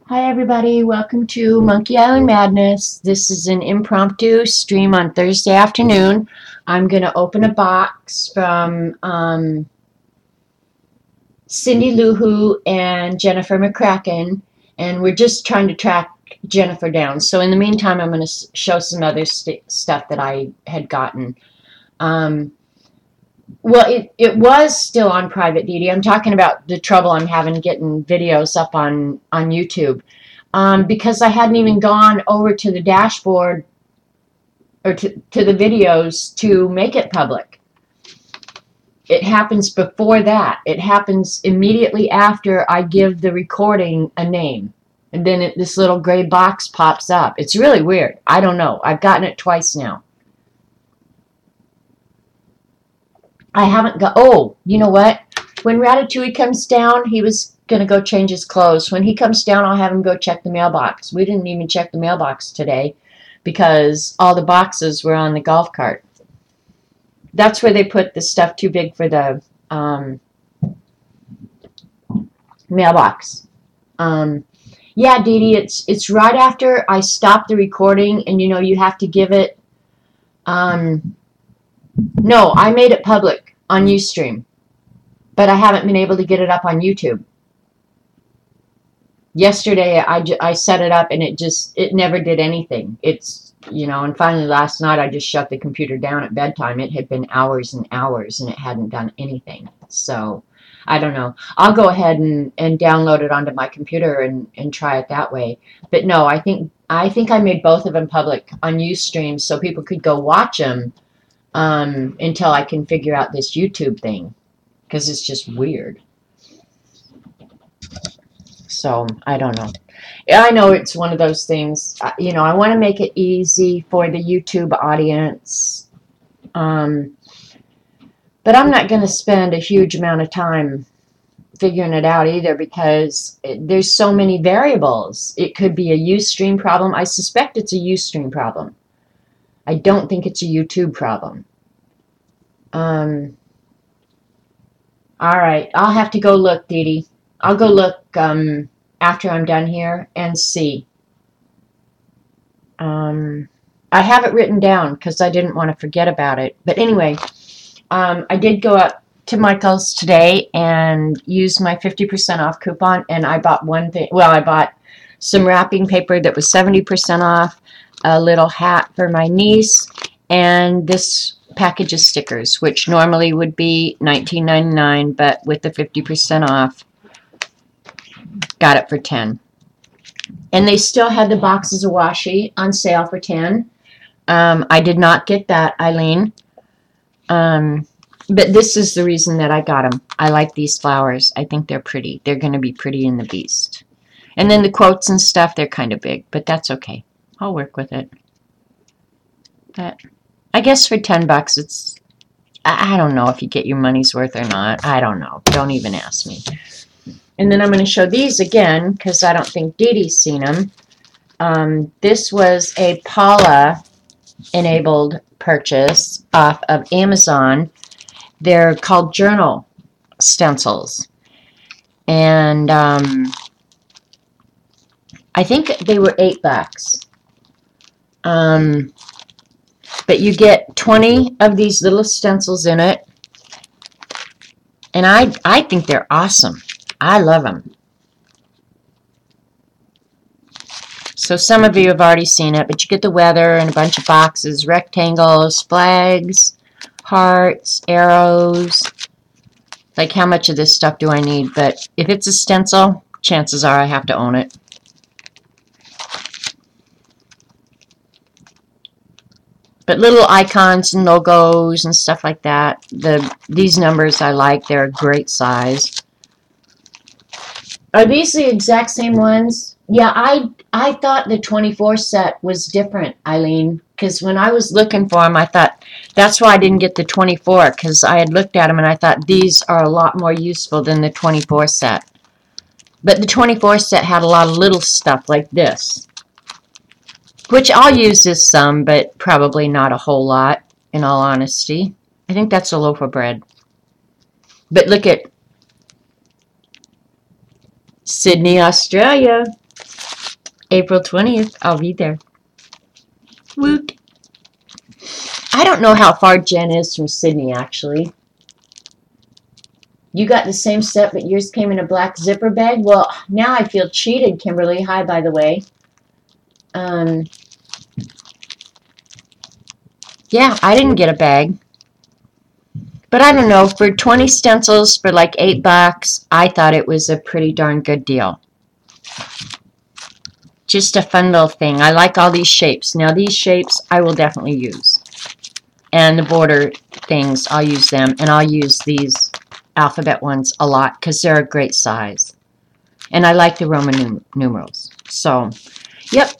Hi everybody, welcome to Monkey Island Madness. This is an impromptu stream on Thursday afternoon. I'm going to open a box from Cindy Lou Who and Jennifer McCracken, and we're just trying to track Jennifer down. So in the meantime, I'm going to show some other stuff that I had gotten. Um, it was still on private, Dee Dee. I'm talking about the trouble I'm having getting videos up on YouTube. Because I hadn't even gone over to the dashboard or to the videos to make it public. It happens before that. It happens immediately after I give the recording a name. And then this little gray box pops up. It's really weird. I don't know. I've gotten it twice now. I haven't got... Oh, you know what? When Ratatouille comes down, he was going to go change his clothes. When he comes down, I'll have him go check the mailbox. We didn't even check the mailbox today because all the boxes were on the golf cart. That's where they put the stuff too big for the mailbox. Yeah, Dee Dee, it's right after I stop the recording, and you have to give it. No, I made it public on Ustream, but I haven't been able to get it up on YouTube. Yesterday I set it up and it never did anything. And finally last night I just shut the computer down at bedtime. It had been hours and hours and it hadn't done anything. So I don't know. I'll go ahead and download it onto my computer and try it that way. But no, I think I made both of them public on Ustream so people could go watch them until I can figure out this YouTube thing, because it's just weird. So I don't know. I know it's one of those things, I want to make it easy for the YouTube audience. But I'm not going to spend a huge amount of time figuring it out either, because there's so many variables. It could be a Ustream problem. I suspect it's a Ustream problem. I don't think it's a YouTube problem. All right, I'll have to go look, Dee Dee. I'll go look after I'm done here and see. I have it written down because I didn't want to forget about it. But anyway, I did go up to Michael's today and use my 50% off coupon, and I bought one thing. Well, I bought some wrapping paper that was 70% off, a little hat for my niece, and this package of stickers, which normally would be $19.99, but with the 50% off, got it for $10. And they still had the boxes of washi on sale for $10. I did not get that, Eileen. But this is the reason that I got them. I like these flowers. I think they're pretty. They're going to be pretty in the Beast. And then the quotes and stuff, they're kind of big, but that's okay. I'll work with it. But I guess for $10, it's... I don't know if you get your money's worth or not. I don't know. Don't even ask me. And then I'm going to show these again because I don't think Dee Dee's seen them. This was a Paula-enabled purchase off of Amazon. They're called journal stencils. And I think they were $8. But you get 20 of these little stencils in it. And I think they're awesome. I love them. So some of you have already seen it, but you get the weather and a bunch of boxes, rectangles, flags, hearts, arrows. Like, how much of this stuff do I need? But if it's a stencil, chances are I have to own it. But little icons and logos and stuff like that. These numbers I like. They're a great size. Are these the exact same ones? Yeah, I thought the 24 set was different, Eileen, because when I was looking for them, I thought that's why I didn't get the 24, because I had looked at them and I thought these are a lot more useful than the 24 set. But the 24 set had a lot of little stuff like this, which I'll use this some, but probably not a whole lot, in all honesty. I think that's a loaf of bread. But look at Sydney, Australia. April 20th, I'll be there. Woot! I don't know how far Jen is from Sydney, actually. You got the same set, but yours came in a black zipper bag? Well, now I feel cheated, Kimberly. Hi, by the way. Yeah, I didn't get a bag. But I don't know, for 20 stencils for like $8, I thought it was a pretty darn good deal. Just a fun little thing. I like all these shapes. Now these shapes I will definitely use. And the border things, I'll use them. And I'll use these alphabet ones a lot because they're a great size. And I like the Roman numerals. So, yep,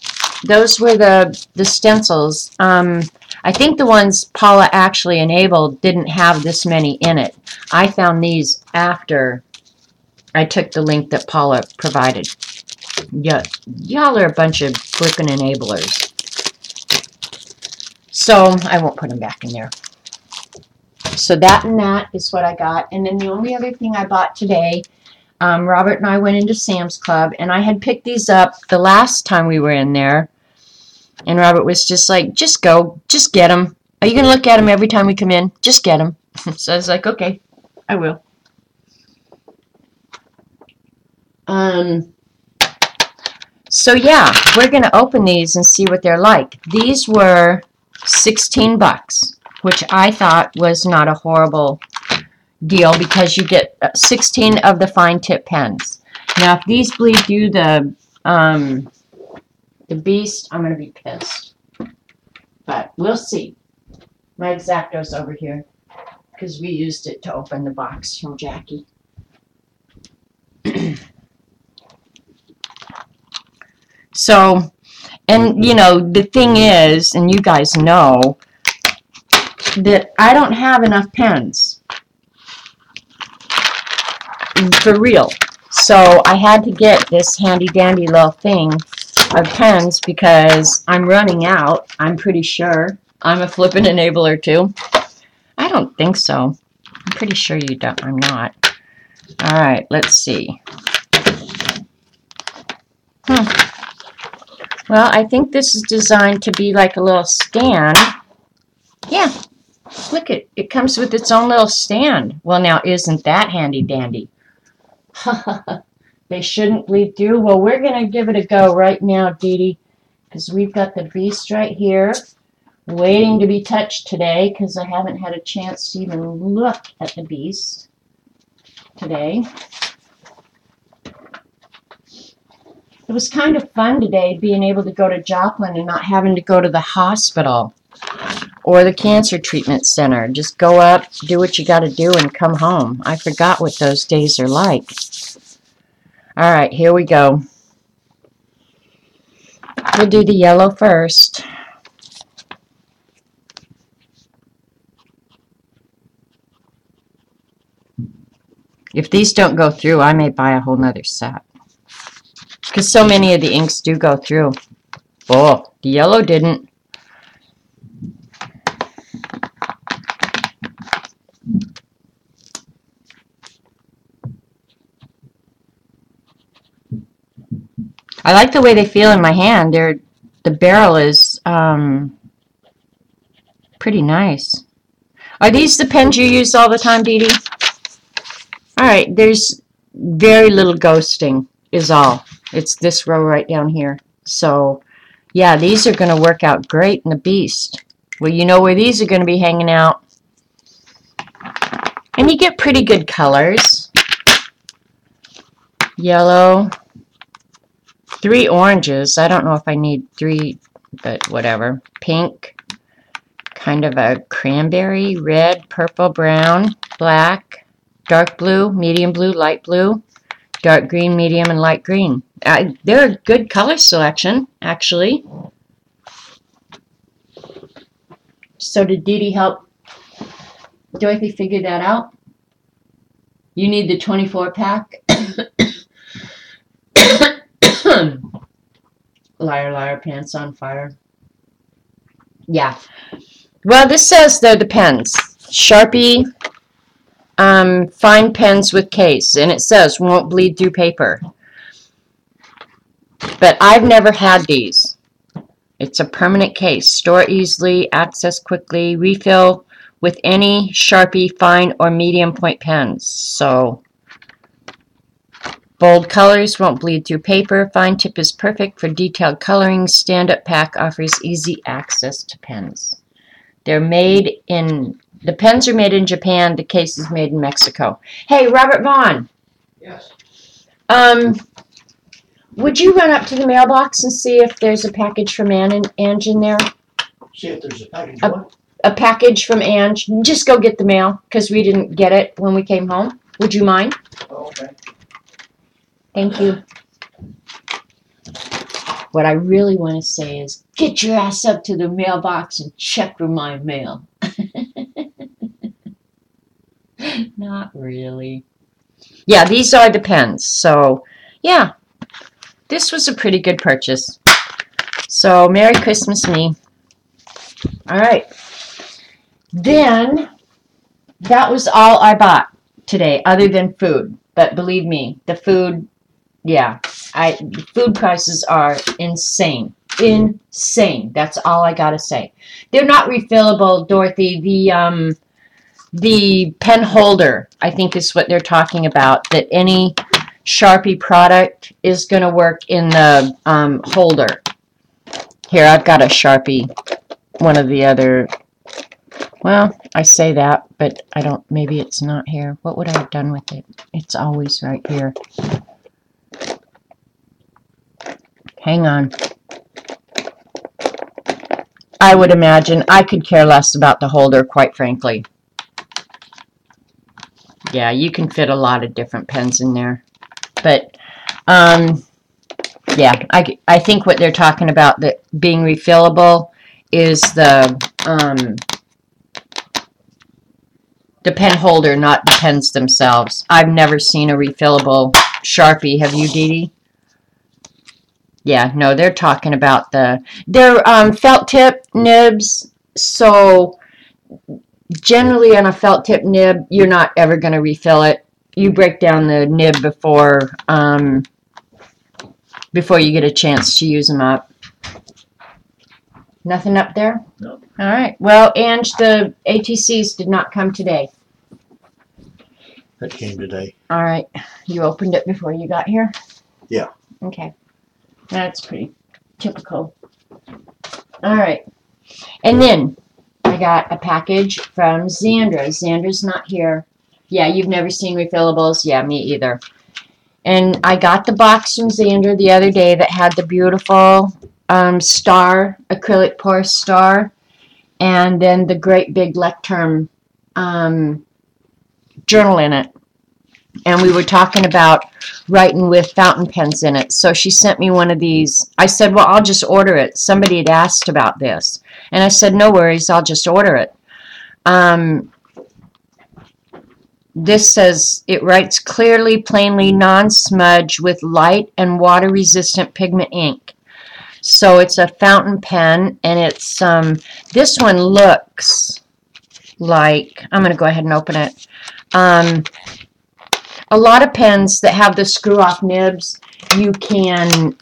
those were the stencils. I think the ones Paula actually enabled didn't have this many in it. I found these after I took the link that Paula provided. Yeah, y'all are a bunch of flippin' enablers. So I won't put them back in there. So that and that is what I got. And then the only other thing I bought today, Robert and I went into Sam's Club, and I had picked these up the last time we were in there. And Robert was just like, just go, just get them. Are you going to look at them every time we come in? Just get them. So I was like, okay, I will. So yeah, we're going to open these and see what they're like. These were $16, which I thought was not a horrible deal because you get 16 of the fine tip pens. Now, if these bleed you the Beast, I'm going to be pissed. But we'll see. My X-Acto's over here because we used it to open the box from Jackie. So, and you know, the thing is, and you guys know, that I don't have enough pens. For real. So I had to get this handy dandy little thing of pens because I'm running out, I'm pretty sure. I'm a flippin' enabler too. I don't think so. I'm pretty sure you don't. I'm not. Alright, let's see. Well, I think this is designed to be like a little stand. Yeah, look it. It comes with its own little stand. Well, now, isn't that handy dandy? They shouldn't bleed through. Well, we're going to give it a go right now, Dee Dee, because we've got the Beast right here waiting to be touched today because I haven't had a chance to even look at the Beast today. It was kind of fun today being able to go to Joplin and not having to go to the hospital or the cancer treatment center. Just go up, do what you got to do, and come home. I forgot what those days are like. All right, here we go. We'll do the yellow first. If these don't go through, I may buy a whole nother set. Because so many of the inks do go through. Oh, the yellow didn't. I like the way they feel in my hand. The barrel is pretty nice. Are these the pens you use all the time, Dee Dee? Alright, there's very little ghosting is all. It's this row right down here. So, yeah, these are going to work out great in the Beast. Well, you know where these are going to be hanging out. And you get pretty good colors. Yellow. 3 oranges. I don't know if I need 3, but whatever. Pink. Kind of a cranberry. Red, purple, brown, black, dark blue, medium blue, light blue, dark green, medium, and light green. They're a good color selection, actually. So did Dee Dee help Dorothy figure that out? You need the 24-pack? Liar, liar, pants on fire. Yeah. Well, this says they're the pens. Sharpie fine pens with case. And it says won't bleed through paper. But I've never had these. It's a permanent case. Store easily, access quickly, refill with any Sharpie fine or medium point pens. So, bold colors won't bleed through paper. Fine tip is perfect for detailed coloring. Stand-up pack offers easy access to pens. They're made in, the pens are made in Japan. The case is made in Mexico. Hey, Robert Vaughn. Yes. Would you run up to the mailbox and see if there's a package from Ange in there? See if there's a package. What? A package from Ange. Just go get the mail because we didn't get it when we came home. Would you mind? Oh, okay. Thank you. What I really want to say is, get your ass up to the mailbox and check for my mail. Not really. Yeah, these are the pens. So, yeah. This was a pretty good purchase. So, Merry Christmas, me. All right. Then, that was all I bought today, other than food. But believe me, the food, yeah, food prices are insane. Insane. That's all I gotta say. They're not refillable, Dorothy. The pen holder, I think, is what they're talking about. That any Sharpie product is going to work in the holder. Here, I've got a Sharpie, one of the other, well, I say that, but I don't, maybe it's not here. What would I have done with it? It's always right here. Hang on. I would imagine I could care less about the holder, quite frankly. Yeah, you can fit a lot of different pens in there. But, yeah, I think what they're talking about, that being refillable, is the pen holder, not the pens themselves. I've never seen a refillable Sharpie. Have you, Dee Dee? Yeah, no, they're talking about they're felt tip nibs. So generally on a felt tip nib, you're not ever going to refill it. You break down the nib before you get a chance to use them up. Nothing up there? No. All right. Well, Ange, the ATCs did not come today. That came today. All right. You opened it before you got here? Yeah. Okay. That's pretty typical. All right. And then I got a package from Xandra. Xandra's not here. Yeah, you've never seen refillables? Yeah, me either. And I got the box from Xandra the other day that had the beautiful star, acrylic pour star, and then the great big Lecterm journal in it. And we were talking about writing with fountain pens in it. So she sent me one of these. I said, well, I'll just order it. Somebody had asked about this. And I said, no worries, I'll just order it. This says, it writes clearly, plainly, non-smudge with light and water-resistant pigment ink. So it's a fountain pen, and it's, this one looks like, I'm going to go ahead and open it. A lot of pens that have the screw-off nibs, you can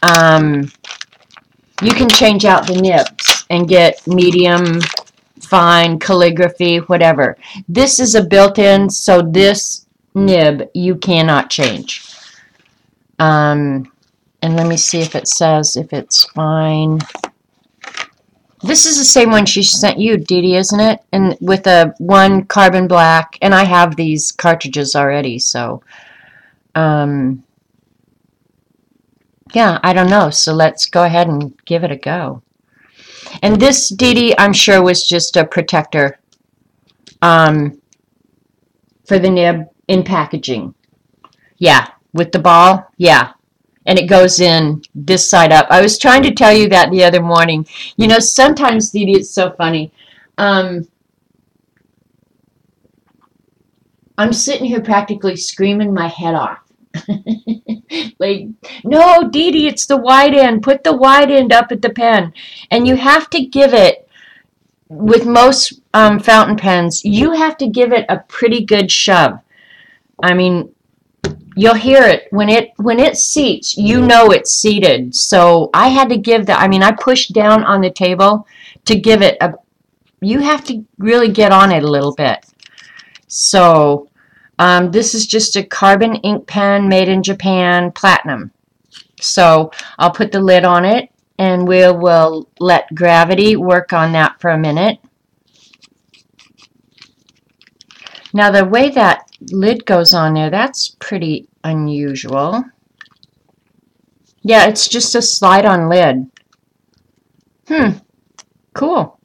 change out the nibs and get medium, fine, calligraphy, whatever. This is a built-in, so this nib you cannot change. And let me see if it says if it's fine. This is the same one she sent you, Dee Dee, isn't it? And with a one carbon black, and I have these cartridges already, so yeah, I don't know. So let's go ahead and give it a go. And this, Dee Dee, I'm sure was just a protector for the nib in packaging. Yeah, with the ball, yeah. And it goes in this side up. I was trying to tell you that the other morning. You know, sometimes, Dee Dee, it's so funny. I'm sitting here practically screaming my head off. Like, no, Dee Dee, it's the wide end. Put the wide end up at the pen. And you have to give it, with most fountain pens, you have to give it a pretty good shove. I mean, you'll hear it when it seats. You know it's seated. So I had to give that. I mean, I pushed down on the table to give it a. You have to really get on it a little bit. So this is just a carbon ink pen made in Japan, platinum. So I'll put the lid on it, and we'll let gravity work on that for a minute. Now the way that lid goes on there, that's pretty unusual. Yeah, it's just a slide-on lid. Cool.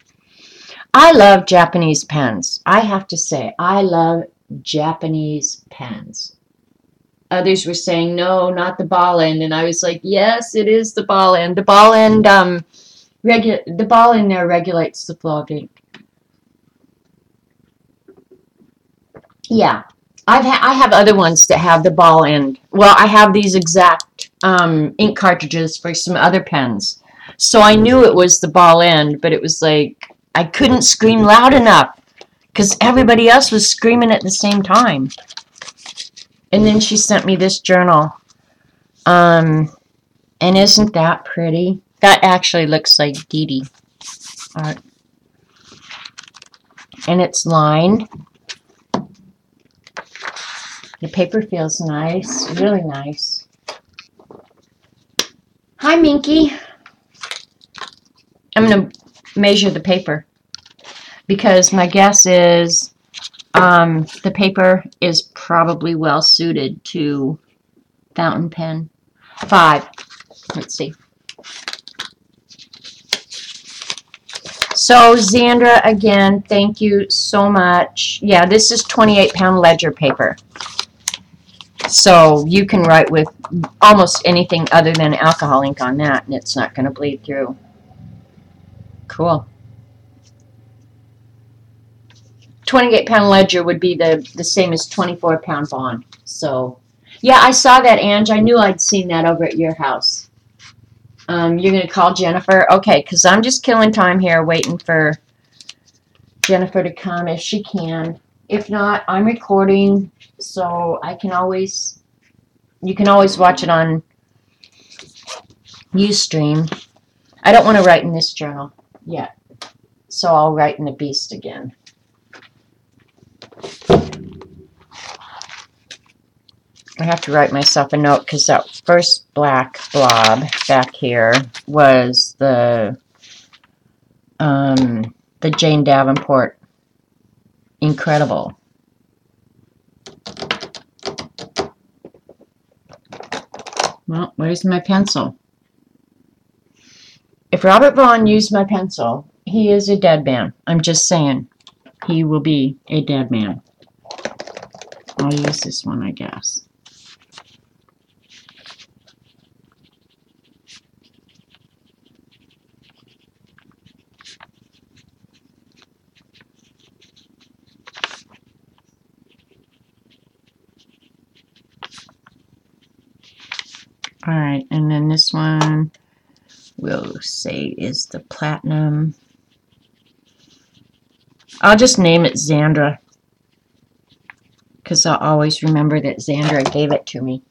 I love Japanese pens. I have to say, I love Japanese pens. Others were saying, no, not the ball end, and I was like, yes, it is the ball end. The ball end, the ball end there regulates the flow of ink. Yeah, I have other ones that have the ball end. Well, I have these exact ink cartridges for some other pens. So I knew it was the ball end, but it was like I couldn't scream loud enough because everybody else was screaming at the same time. And then she sent me this journal. And isn't that pretty? That actually looks like Dee Dee art. And it's lined. The paper feels nice, really nice. Hi, Minky. I'm going to measure the paper because my guess is the paper is probably well suited to fountain pen. 5. Let's see. So, Zandra, again, thank you so much. Yeah, this is 28-pound ledger paper. So you can write with almost anything other than alcohol ink on that, and it's not going to bleed through. Cool. 28-pound ledger would be the same as 24-pound bond. So, yeah, I saw that, Ange. I knew I'd seen that over at your house. You're going to call Jennifer? Okay, because I'm just killing time here waiting for Jennifer to come if she can. If not, I'm recording, so I can always, you can always watch it on Ustream. I don't want to write in this journal yet, so I'll write in the Beast again. I have to write myself a note because that first black blob back here was the Jane Davenport Incredible. Well, where's my pencil? If Robert Vaughn used my pencil, he is a dead man. I'm just saying. He will be a dead man. I'll use this one, I guess. All right, and then this one we'll say is the platinum. I'll just name it Zandra because I'll always remember that Zandra gave it to me.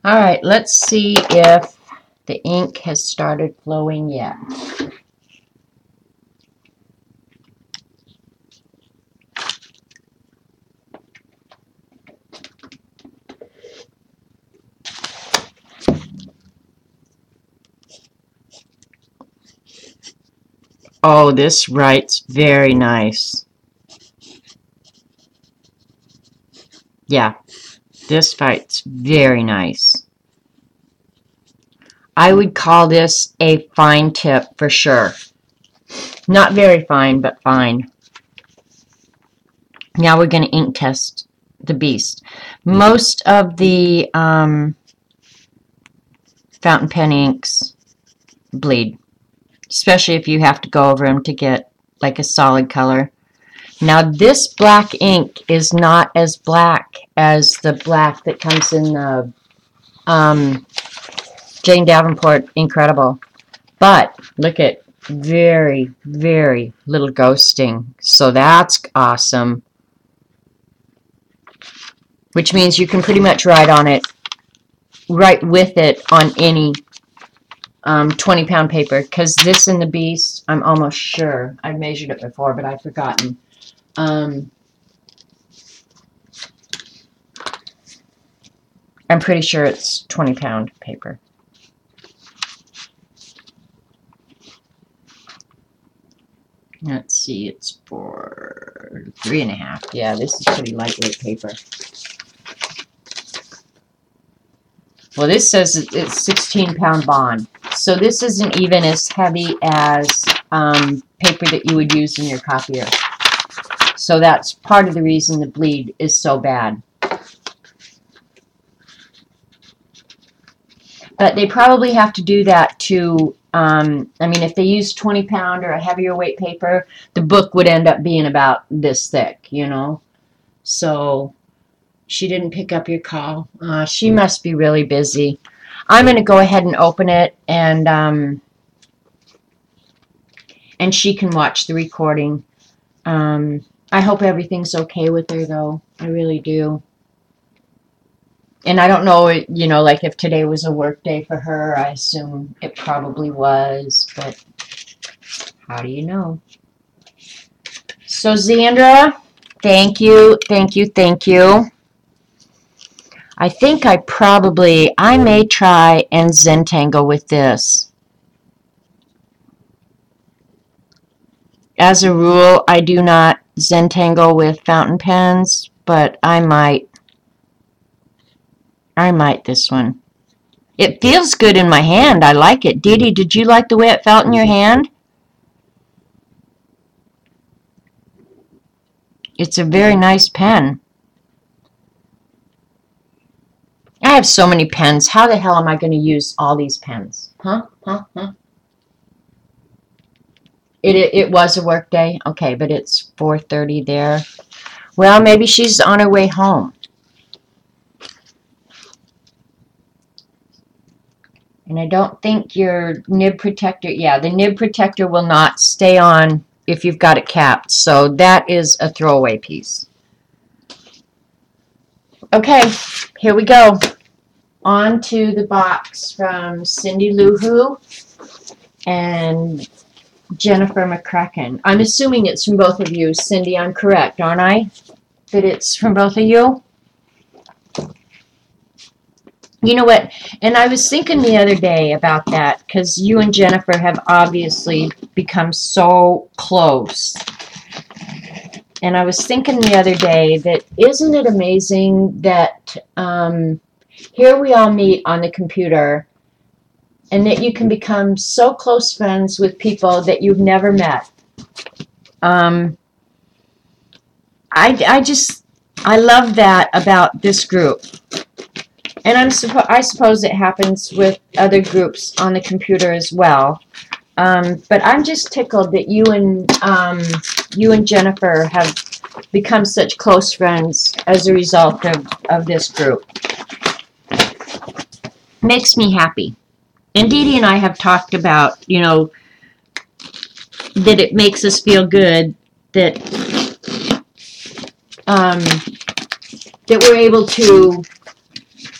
All right, let's see if the ink has started flowing yet. Oh, this writes very nice. Yeah, this writes very nice. I would call this a fine tip for sure. Not very fine, but fine. Now we're going to ink test the Beast. Most of the fountain pen inks bleed, especially if you have to go over them to get like a solid color. Now this black ink is not as black as the black that comes in the Jane Davenport Incredible, but look at very, very little ghosting. So that's awesome. Which means you can pretty much write on it, right with it on any 20-pound paper. Because this in the Beast, I'm almost sure. I've measured it before, but I've forgotten. I'm pretty sure it's 20-pound paper. Let's see, it's for 3.5. Yeah, this is pretty lightweight paper. Well, this says it's 16-pound bond. So this isn't even as heavy as paper that you would use in your copier. So that's part of the reason the bleed is so bad. But they probably have to do that to, I mean, if they use 20-pound or a heavier weight paper, the book would end up being about this thick, you know. So she didn't pick up your call. She must be really busy. I'm going to go ahead and open it, and she can watch the recording. I hope everything's okay with her, though. I really do. And I don't know, you know, like if today was a work day for her. I assume it probably was, but how do you know? So, Xandra, thank you, thank you, thank you. I think I may try and Zentangle with this. As a rule, I do not Zentangle with fountain pens, but I might this one. It feels good in my hand. I like it. Dee Dee, did you like the way it felt in your hand? It's a very nice pen. I have so many pens. How the hell am I going to use all these pens? Huh? It was a work day? Okay, but it's 4:30 there. Well, maybe she's on her way home. And I don't think your nib protector, yeah, the nib protector will not stay on if you've got it capped. So that is a throwaway piece. Okay, here we go. On to the box from Cindy Lou Who and Jennifer McCracken. I'm assuming it's from both of you. Cindy, I'm correct, aren't I? That it's from both of you? You know what? And I was thinking the other day about that because you and Jennifer have obviously become so close. And I was thinking the other day that isn't it amazing that here we all meet on the computer and that you can become so close friends with people that you've never met. I love that about this group. And I suppose it happens with other groups on the computer as well. But I'm just tickled that you and Jennifer have become such close friends as a result of this group. Makes me happy. And Dee Dee and I have talked about, you know, that it makes us feel good that that we're able to,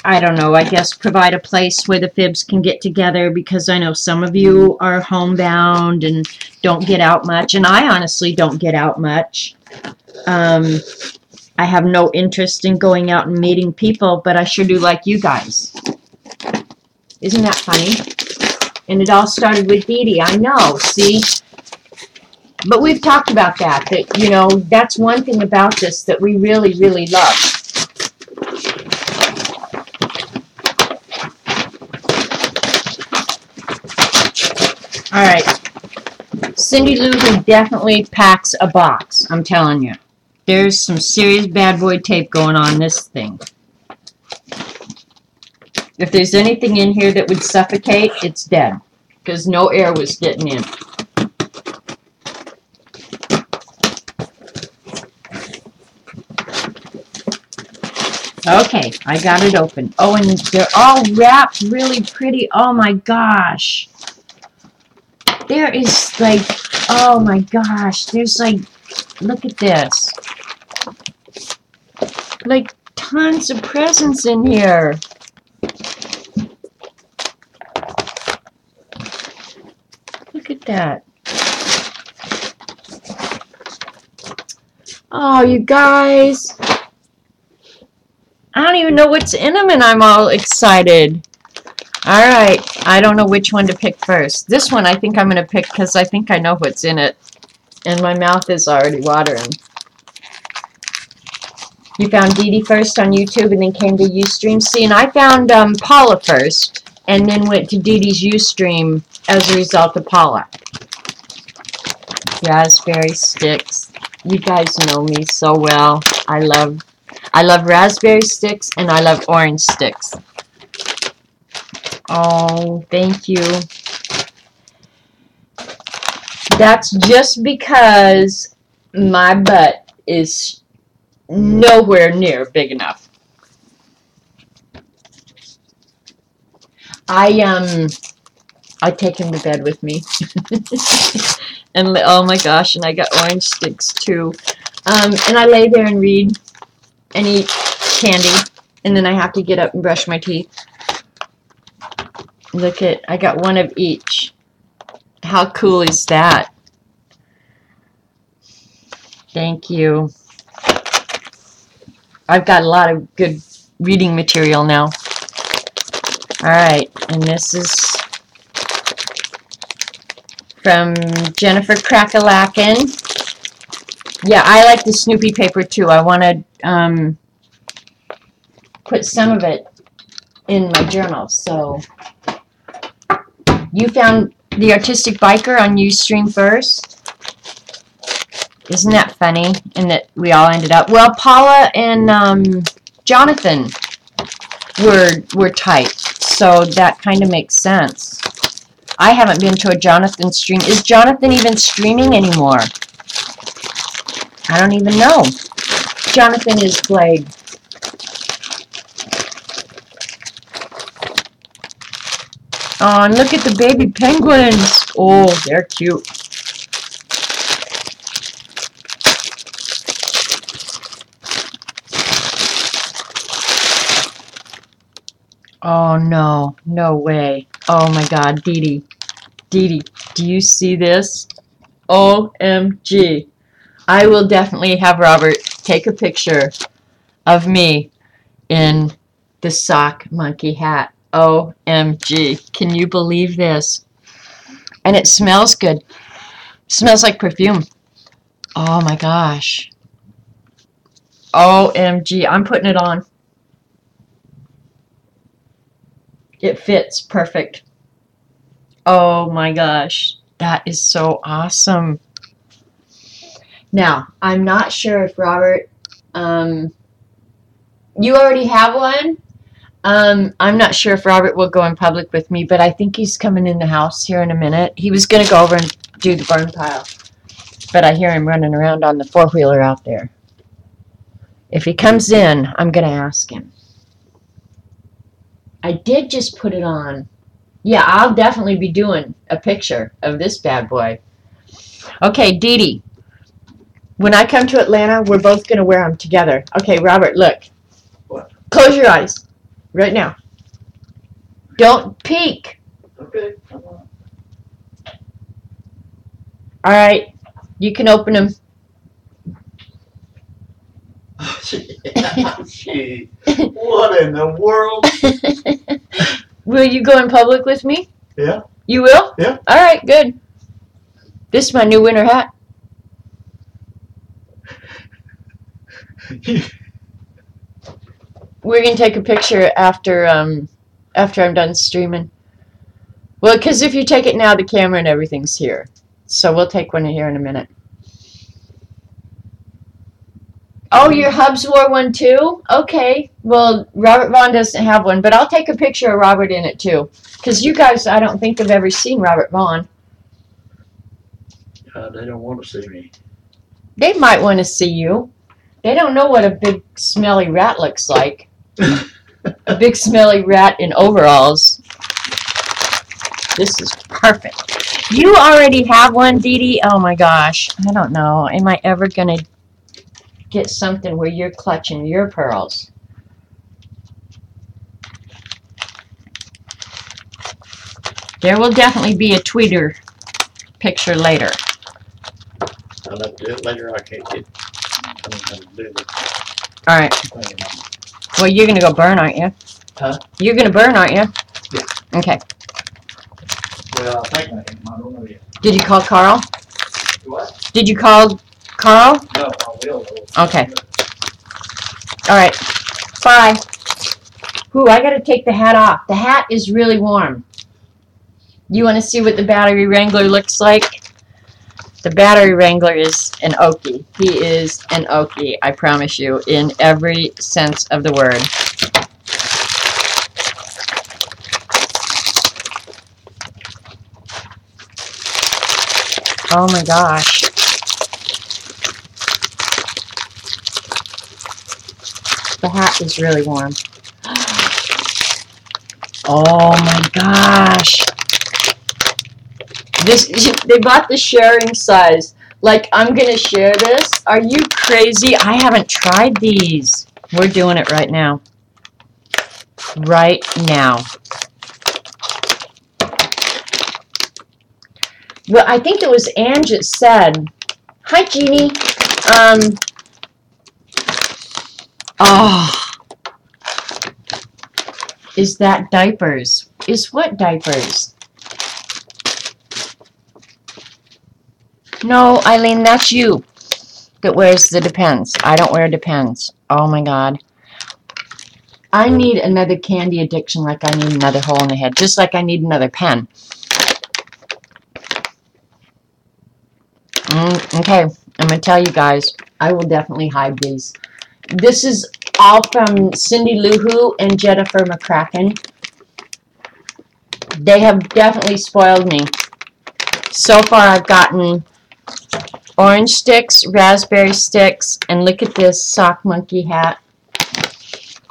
I don't know, I guess provide a place where the Fibs can get together, because I know some of you are homebound and don't get out much, and I honestly don't get out much. I have no interest in going out and meeting people, but I sure do like you guys. Isn't that funny? And it all started with Dee Dee. I know, see? But we've talked about that, you know, that's one thing about this that we really, really love. All right. Cindy Lou Who definitely packs a box, I'm telling you. There's some serious bad boy tape going on this thing. If there's anything in here that would suffocate, it's dead, because no air was getting in. Okay, I got it open. Oh, and they're all wrapped really pretty. Oh my gosh. There is like, oh my gosh, there's like, look at this. Like tons of presents in here. Look at that. Oh, you guys. I don't even know what's in them and I'm all excited. Alright, I don't know which one to pick first. This one I think I'm going to pick because I think I know what's in it. And my mouth is already watering. You found Dee Dee first on YouTube and then came to Ustream. See, and I found Paula first and then went to Dee Dee's Ustream as a result of Paula. Raspberry sticks. You guys know me so well. I love raspberry sticks and I love orange sticks. Oh, thank you. That's just because my butt is nowhere near big enough. I take him to bed with me. And oh my gosh, and I got orange sticks too. And I lay there and read and eat candy, and then I have to get up and brush my teeth. Look at, I got one of each. How cool is that? Thank you. I've got a lot of good reading material now. Alright, and this is from Jennifer Crackalacken. Yeah, I like the Snoopy paper too. I want to put some of it in my journal. So you found the Artistic Biker on Ustream first. Isn't that funny? And that we all ended up. Well, Paula and Jonathan were tight, so that kind of makes sense. I haven't been to a Jonathan stream. Is Jonathan even streaming anymore? I don't even know. Jonathan is like, oh, and look at the baby penguins. Oh, they're cute. Oh, no. No way. Oh, my God. Dee Dee. Dee Dee, do you see this? OMG. I will definitely have Robert take a picture of me in the sock monkey hat. OMG. Can you believe this? And it smells good. It smells like perfume. Oh, my gosh. OMG. I'm putting it on. It fits perfect. Oh my gosh, that is so awesome. Now, I'm not sure if Robert, you already have one. I'm not sure if Robert will go in public with me, but I think he's coming in the house here in a minute. He was going to go over and do the burn pile, but I hear him running around on the four-wheeler out there. If he comes in, I'm going to ask him. I did just put it on. Yeah, I'll definitely be doing a picture of this bad boy. Okay, Dee Dee. When I come to Atlanta, we're both going to wear them together. Okay, Robert, look. What? Close your eyes. Right now. Don't peek. Okay. All right. You can open them. Gee, what in the world? Will you go in public with me? Yeah. You will? Yeah. All right, good. This is my new winter hat. We're going to take a picture after I'm done streaming. Well, because if you take it now, the camera and everything's here. So we'll take one here in a minute. Oh, your hubs wore one too? Okay. Well, Robert Vaughn doesn't have one, but I'll take a picture of Robert in it too. Because you guys, I don't think have ever seen Robert Vaughn. They don't want to see me. They might want to see you. They don't know what a big smelly rat looks like. A big smelly rat in overalls. This is perfect. You already have one, Dee Dee? Oh my gosh. I don't know. Am I ever going to get something where you're clutching your pearls? There will definitely be a tweeter picture later. I'll have to do it later. I can't get. I don't have to do the All right. thing. Well, you're going to go burn, aren't you? Huh? You're going to burn, aren't you? Yeah. Okay. Well, I think I am. I don't know yet. Did you call Carl? What? Did you call Carl? No, I will. Okay. All right. Bye. Ooh, I got to take the hat off. The hat is really warm. You want to see what the Battery Wrangler looks like? The Battery Wrangler is an Okie. He is an Okie, I promise you, in every sense of the word. Oh my gosh. The hat is really warm. Oh my gosh. They bought the sharing size. Like, I'm gonna share this. Are you crazy? I haven't tried these. We're doing it right now. Right now. Well, I think it was Ange that said, hi, Jeannie. Oh. Is that diapers? Is what diapers? No, Eileen, that's you that wears the Depends. I don't wear Depends. Oh my God. I need another candy addiction like I need another hole in the head. Just like I need another pen. Okay, I'm going to tell you guys. I will definitely hide these. This is all from Cindy Lou Who and Jennifer McCracken. They have definitely spoiled me. So far I've gotten orange sticks, raspberry sticks, and look at this sock monkey hat.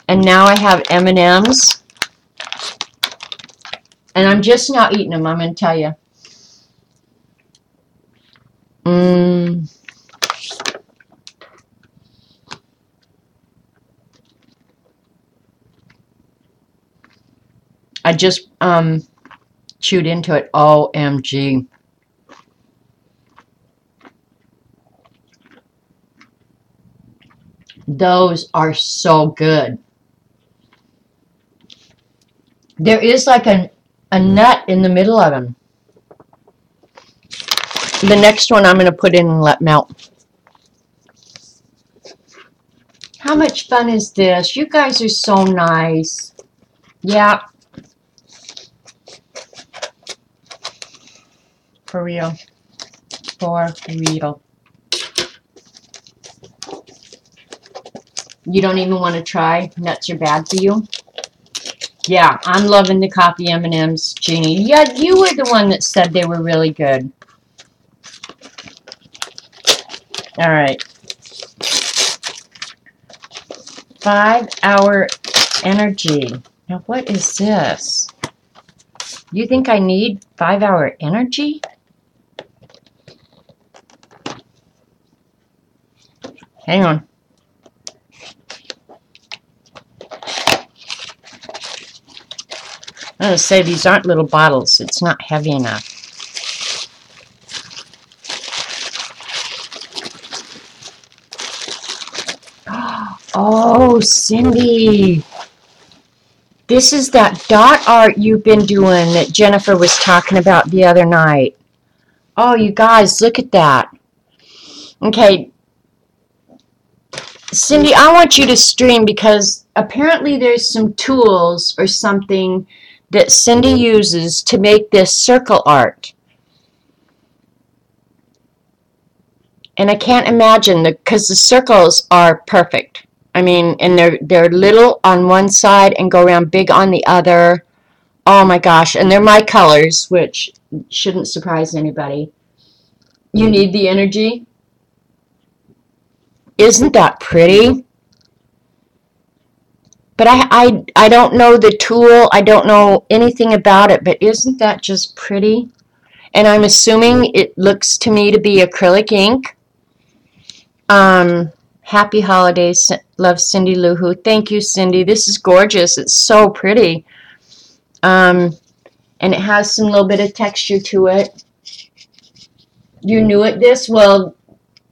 And now I have M&Ms. And I'm just not eating them, I'm going to tell you. I just chewed into it. OMG. Those are so good. There is like a nut in the middle of them. The next one I'm going to put in and let melt. How much fun is this? You guys are so nice. Yeah. For real. For real. You don't even want to try? Nuts are bad for you? Yeah, I'm loving the coffee M&Ms, Jeannie. Yeah, you were the one that said they were really good. All right. 5-hour energy. Now, what is this? You think I need 5-hour energy? Hang on. I'm going to say these aren't little bottles. It's not heavy enough. Oh, Cindy. This is that dot art you've been doing that Jennifer was talking about the other night. Oh, you guys, look at that. Okay. Cindy, I want you to stream because apparently there's some tools or something that Cindy uses to make this circle art. And I can't imagine, because the circles are perfect. I mean, and they're little on one side and go around big on the other. Oh my gosh, and they're my colors, which shouldn't surprise anybody. You need the energy? Isn't that pretty? But I don't know the tool. I don't know anything about it, but isn't that just pretty? And I'm assuming it looks to me to be acrylic ink. Happy holidays. Love, Cindy Lou Who. Thank you, Cindy. This is gorgeous. It's so pretty. And it has some little bit of texture to it. You knew it this? Well,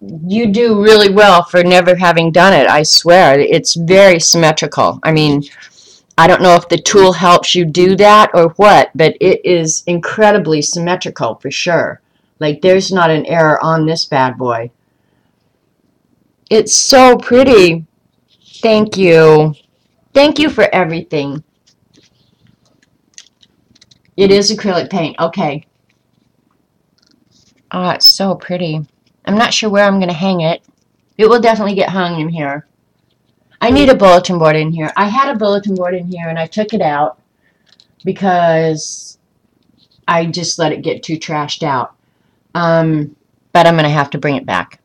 you do really well for never having done it, I swear. It's very symmetrical. I mean, I don't know if the tool helps you do that or what, but it is incredibly symmetrical for sure. Like, there's not an error on this bad boy. It's so pretty. Thank you. Thank you for everything. It is acrylic paint. Okay. Oh, it's so pretty. I'm not sure where I'm going to hang it. It will definitely get hung in here. I need a bulletin board in here. I had a bulletin board in here and I took it out because I just let it get too trashed out. But I'm going to have to bring it back.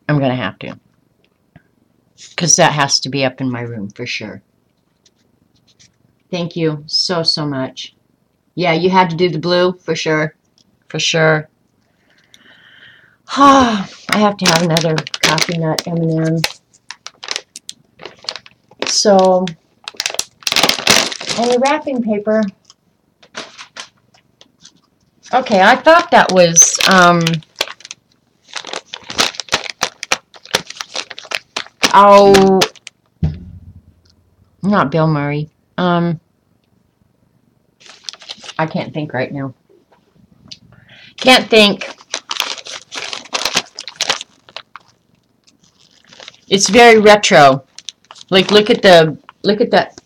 I'm going to have to. Because that has to be up in my room for sure. Thank you so, so much. Yeah, you had to do the blue for sure. For sure. I have to have another coffee nut M&M. So, and the wrapping paper. Okay, I thought that was, oh, not Bill Murray. I can't think right now. Can't think. It's very retro. Like, look at that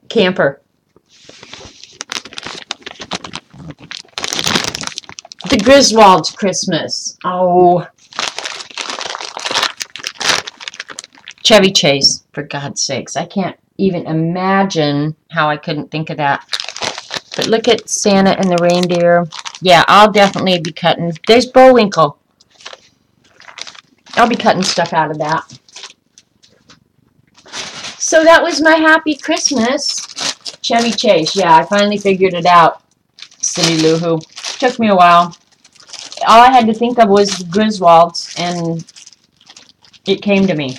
camper. The Griswold's Christmas. Oh. Chevy Chase, for God's sakes. I can't even imagine how I couldn't think of that. But look at Santa and the reindeer. Yeah, I'll definitely be cutting. There's Bullwinkle. I'll be cutting stuff out of that. So that was my happy Christmas. Chevy Chase. Yeah, I finally figured it out. Cindy Lou Who. Took me a while. All I had to think of was the Griswolds, and it came to me.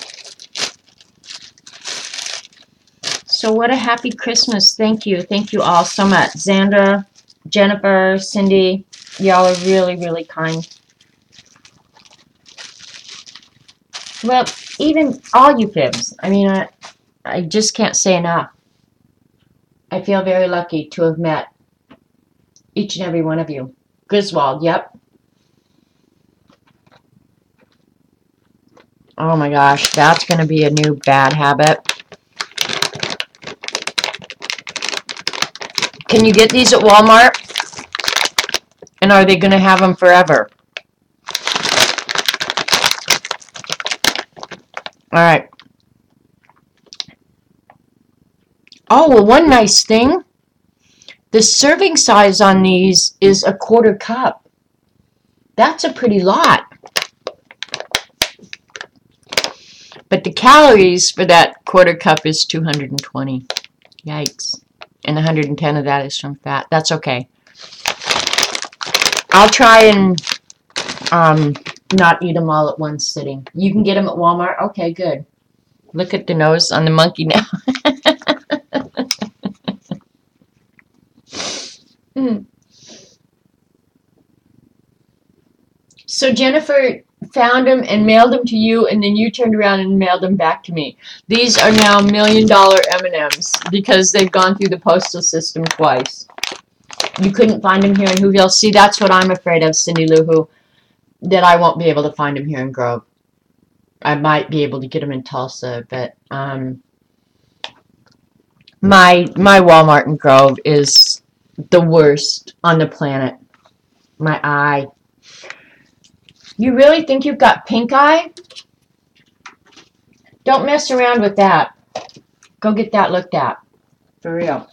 So what a happy Christmas. Thank you. Thank you all so much. Xandra, Jennifer, Cindy, y'all are really, really kind. Well, even all you fibs. I mean, I just can't say enough. I feel very lucky to have met each and every one of you. Griswold, yep. Oh my gosh, that's going to be a new bad habit. Can you get these at Walmart? And are they going to have them forever? All right. Oh, well, one nice thing. The serving size on these is a 1/4 cup. That's a pretty lot. But the calories for that 1/4 cup is 220. Yikes. And 110 of that is from fat. That's okay. I'll try and not eat them all at one sitting. You can get them at Walmart? Okay, good. Look at the nose on the monkey now. So Jennifer found them and mailed them to you, and then you turned around and mailed them back to me. These are now $1 million M&Ms because they've gone through the postal system twice. You couldn't find them here in Whoville. See, that's what I'm afraid of, Cindy Lou Who, that I won't be able to find them here in Grove. I might be able to get them in Tulsa, but my Walmart in Grove is the worst on the planet. My eye. You really think you've got pink eye? Don't mess around with that. Go get that looked at. For real.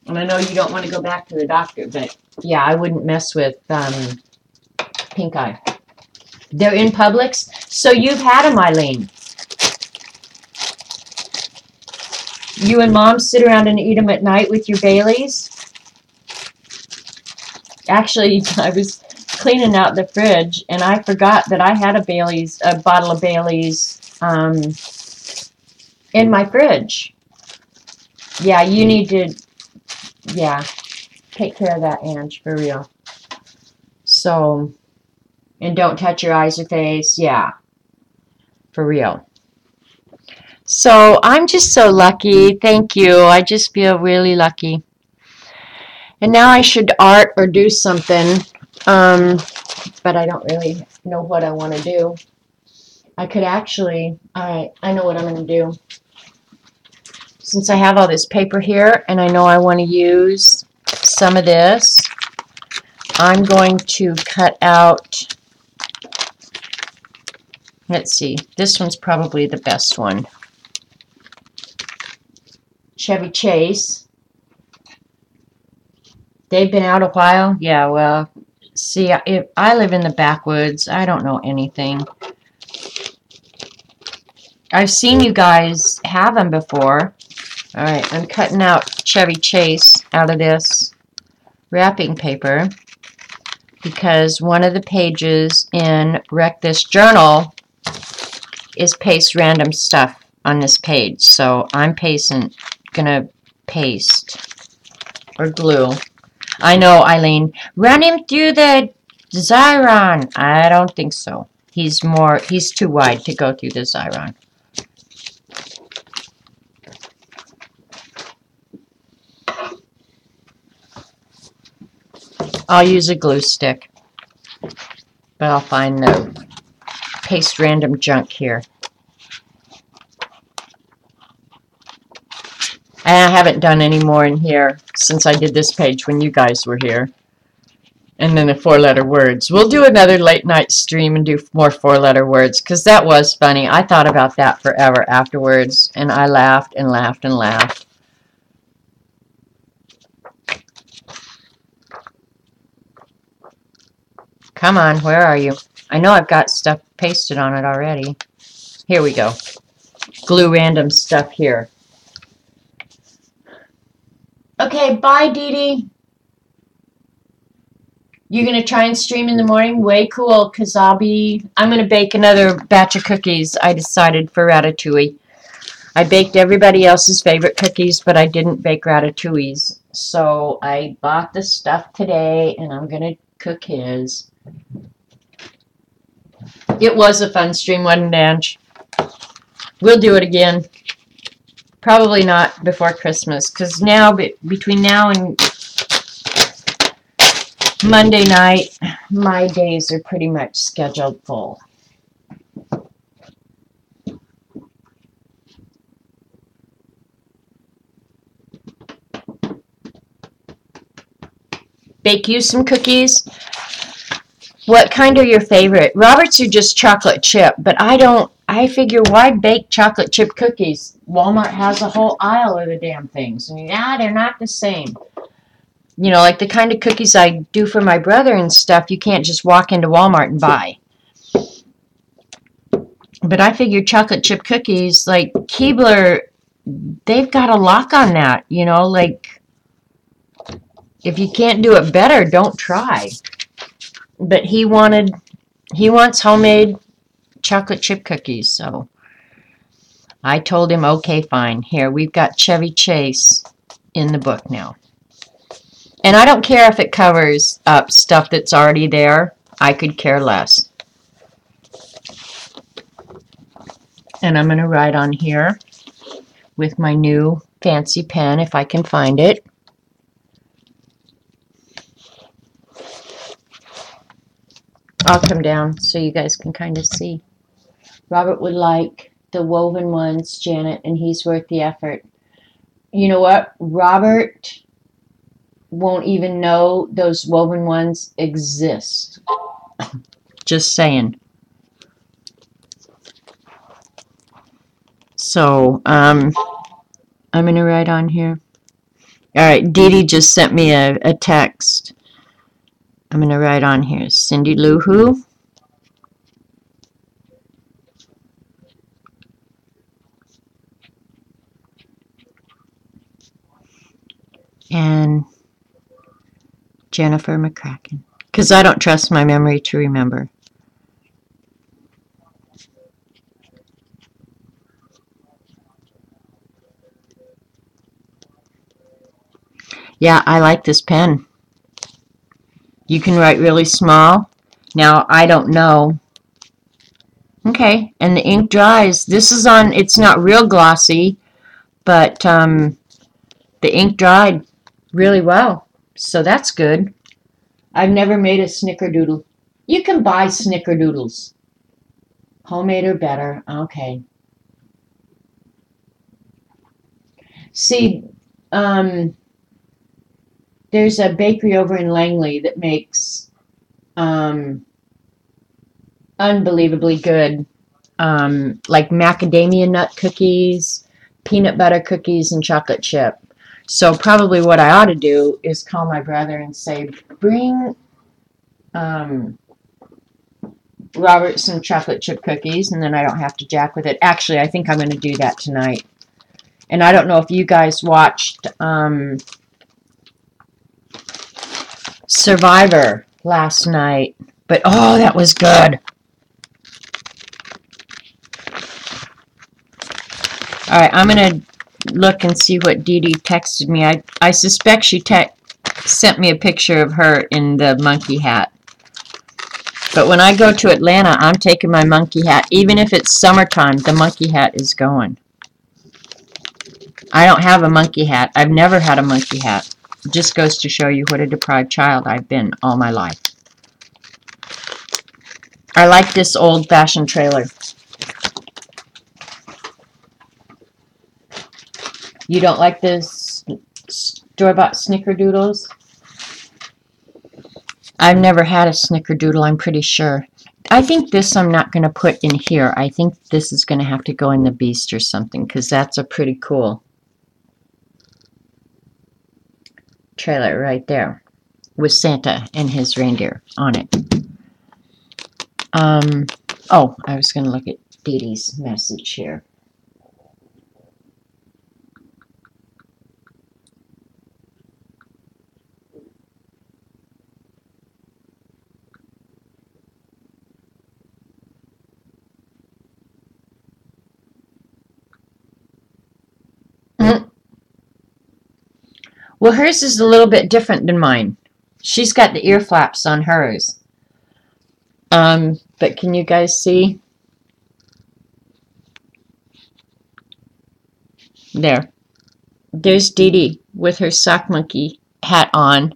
And I know you don't want to go back to the doctor, but yeah, I wouldn't mess with pink eye. They're in Publix. So you've had them, Eileen. You and Mom sit around and eat them at night with your Baileys? Actually, I was cleaning out the fridge, and I forgot that I had a bottle of Bailey's, in my fridge. Yeah, you need to, yeah, take care of that, Ange, for real. So, and don't touch your eyes or face. Yeah, for real. So, I'm just so lucky. Thank you. I just feel really lucky. And now I should art or do something, but I don't really know what I want to do. I could actually, alright, I know what I'm going to do. Since I have all this paper here and I know I want to use some of this, I'm going to cut out, let's see, this one's probably the best one. Chevy Chase. They've been out a while? Yeah, well, see, if I live in the backwoods, I don't know anything. I've seen you guys have them before. Alright, I'm cutting out Chevy Chase out of this wrapping paper because one of the pages in Wreck This Journal is paste random stuff on this page. So I'm gonna paste or glue. I know, Eileen. Run him through the Xyron. I don't think so. He's too wide to go through the Xyron. I'll use a glue stick, but I'll find the paste random junk here. And I haven't done any more in here since I did this page when you guys were here. And then the 4-letter words. We'll do another late night stream and do more 4-letter words because that was funny. I thought about that forever afterwards, and I laughed and laughed and laughed. Come on, where are you? I know I've got stuff pasted on it already. Here we go. Glue random stuff here. Okay, bye, Dee Dee. You're going to try and stream in the morning? Way cool, because I'm going to bake another batch of cookies, I decided, for Ratatouille. I baked everybody else's favorite cookies, but I didn't bake Ratatouille's. So I bought the stuff today, and I'm going to cook his. It was a fun stream, wasn't it, Ange? We'll do it again. Probably not before Christmas, because now, between now and Monday night, my days are pretty much scheduled full. Bake you some cookies. What kind are your favorite? Robert's are just chocolate chip, but I figure why bake chocolate chip cookies? Walmart has a whole aisle of the damn things. And yeah, they're not the same. You know, like the kind of cookies I do for my brother and stuff, you can't just walk into Walmart and buy. But I figure chocolate chip cookies, like Keebler, they've got a lock on that. You know, like if you can't do it better, don't try. But he wants homemade chocolate chip cookies, so I told him, okay, fine. Here, we've got Chevy Chase in the book now. And I don't care if it covers up stuff that's already there. I could care less. And I'm going to write on here with my new fancy pen, if I can find it. I'll come down so you guys can kind of see. Robert would like the woven ones, Janet, and he's worth the effort. You know what? Robert won't even know those woven ones exist. Just saying. So, I'm going to write on here. All right, Dee Dee just sent me a text. I'm going to write on here, Cindy Lou Who. And Jennifer McCracken. Because I don't trust my memory to remember. Yeah, I like this pen. You can write really small. Now, I don't know. Okay, and the ink dries. This is on, it's not real glossy, but the ink dried really well. So that's good. I've never made a snickerdoodle. You can buy snickerdoodles. Homemade or better. Okay. See, there's a bakery over in Langley that makes unbelievably good, like macadamia nut cookies, peanut butter cookies, and chocolate chip. So probably what I ought to do is call my brother and say, bring Robert some chocolate chip cookies, and then I don't have to jack with it. Actually, I think I'm going to do that tonight. And I don't know if you guys watched Survivor last night, but oh, that was good. All right, I'm going to look and see what Dee Dee texted me. I suspect she sent me a picture of her in the monkey hat. But when I go to Atlanta, I'm taking my monkey hat. Even if it's summertime, the monkey hat is going. I don't have a monkey hat. I've never had a monkey hat. It just goes to show you what a deprived child I've been all my life. I like this old-fashioned trailer. You don't like this store-bought snickerdoodles? I've never had a snickerdoodle, I'm pretty sure. I think this I'm not going to put in here. I think this is going to have to go in the Beast or something, because that's a pretty cool trailer right there with Santa and his reindeer on it. Oh, I was going to look at Dee Dee's message here. Well, hers is a little bit different than mine. She's got the ear flaps on hers. But can you guys see? There. There's Dee Dee with her sock monkey hat on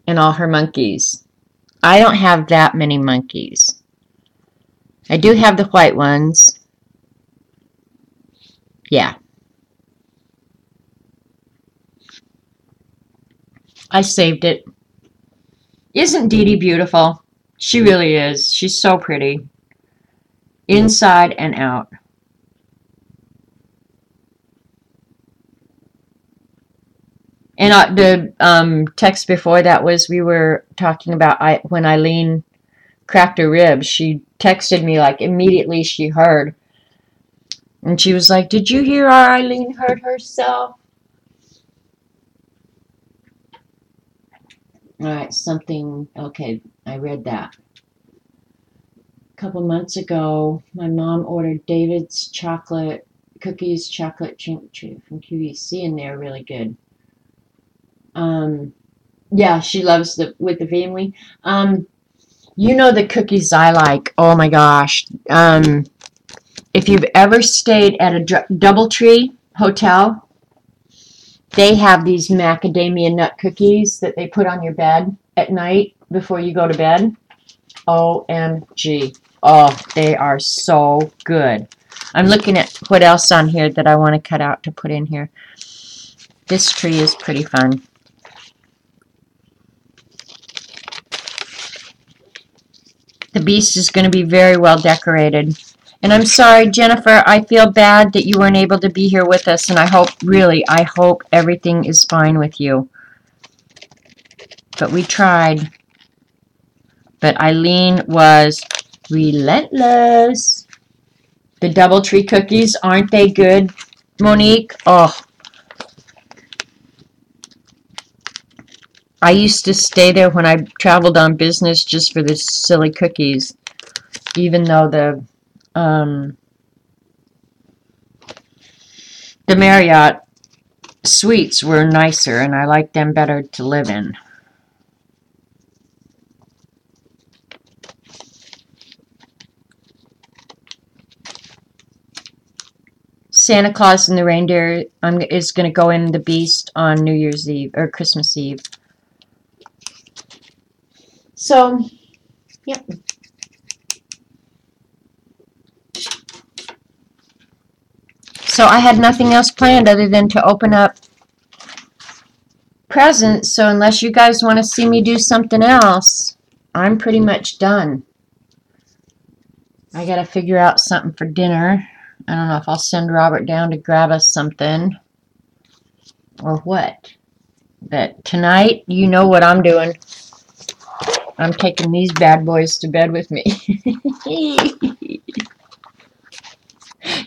and all her monkeys. I don't have that many monkeys. I do have the white ones. Yeah. I saved it. Isn't Dee Dee beautiful? She really is. She's so pretty. Inside and out. And the text before that was we were talking about when Eileen cracked her ribs. She texted me like immediately she heard. And she was like, did you hear our Eileen hurt herself? All right, something, okay, I read that. A couple months ago, my mom ordered David's chocolate cookies, chocolate chunk from QVC, and they're really good. Yeah, she loves with the family. You know the cookies I like. Oh my gosh. If you've ever stayed at a DoubleTree hotel, they have these macadamia nut cookies that they put on your bed at night before you go to bed. OMG. Oh, they are so good. I'm looking at what else on here that I want to cut out to put in here. This tree is pretty fun. The Beast is going to be very well decorated. And I'm sorry, Jennifer, I feel bad that you weren't able to be here with us, and I hope everything is fine with you. But we tried. But Eileen was relentless. The DoubleTree cookies, aren't they good, Monique? Oh. I used to stay there when I traveled on business just for the silly cookies, even though the Marriott suites were nicer and I liked them better to live in. Santa Claus and the Reindeer is going to go in the Beast on New Year's Eve or Christmas Eve. So, yep. So I had nothing else planned other than to open up presents. So unless you guys want to see me do something else, I'm pretty much done. I got to figure out something for dinner. I don't know if I'll send Robert down to grab us something or what. But tonight, you know what I'm doing. I'm taking these bad boys to bed with me.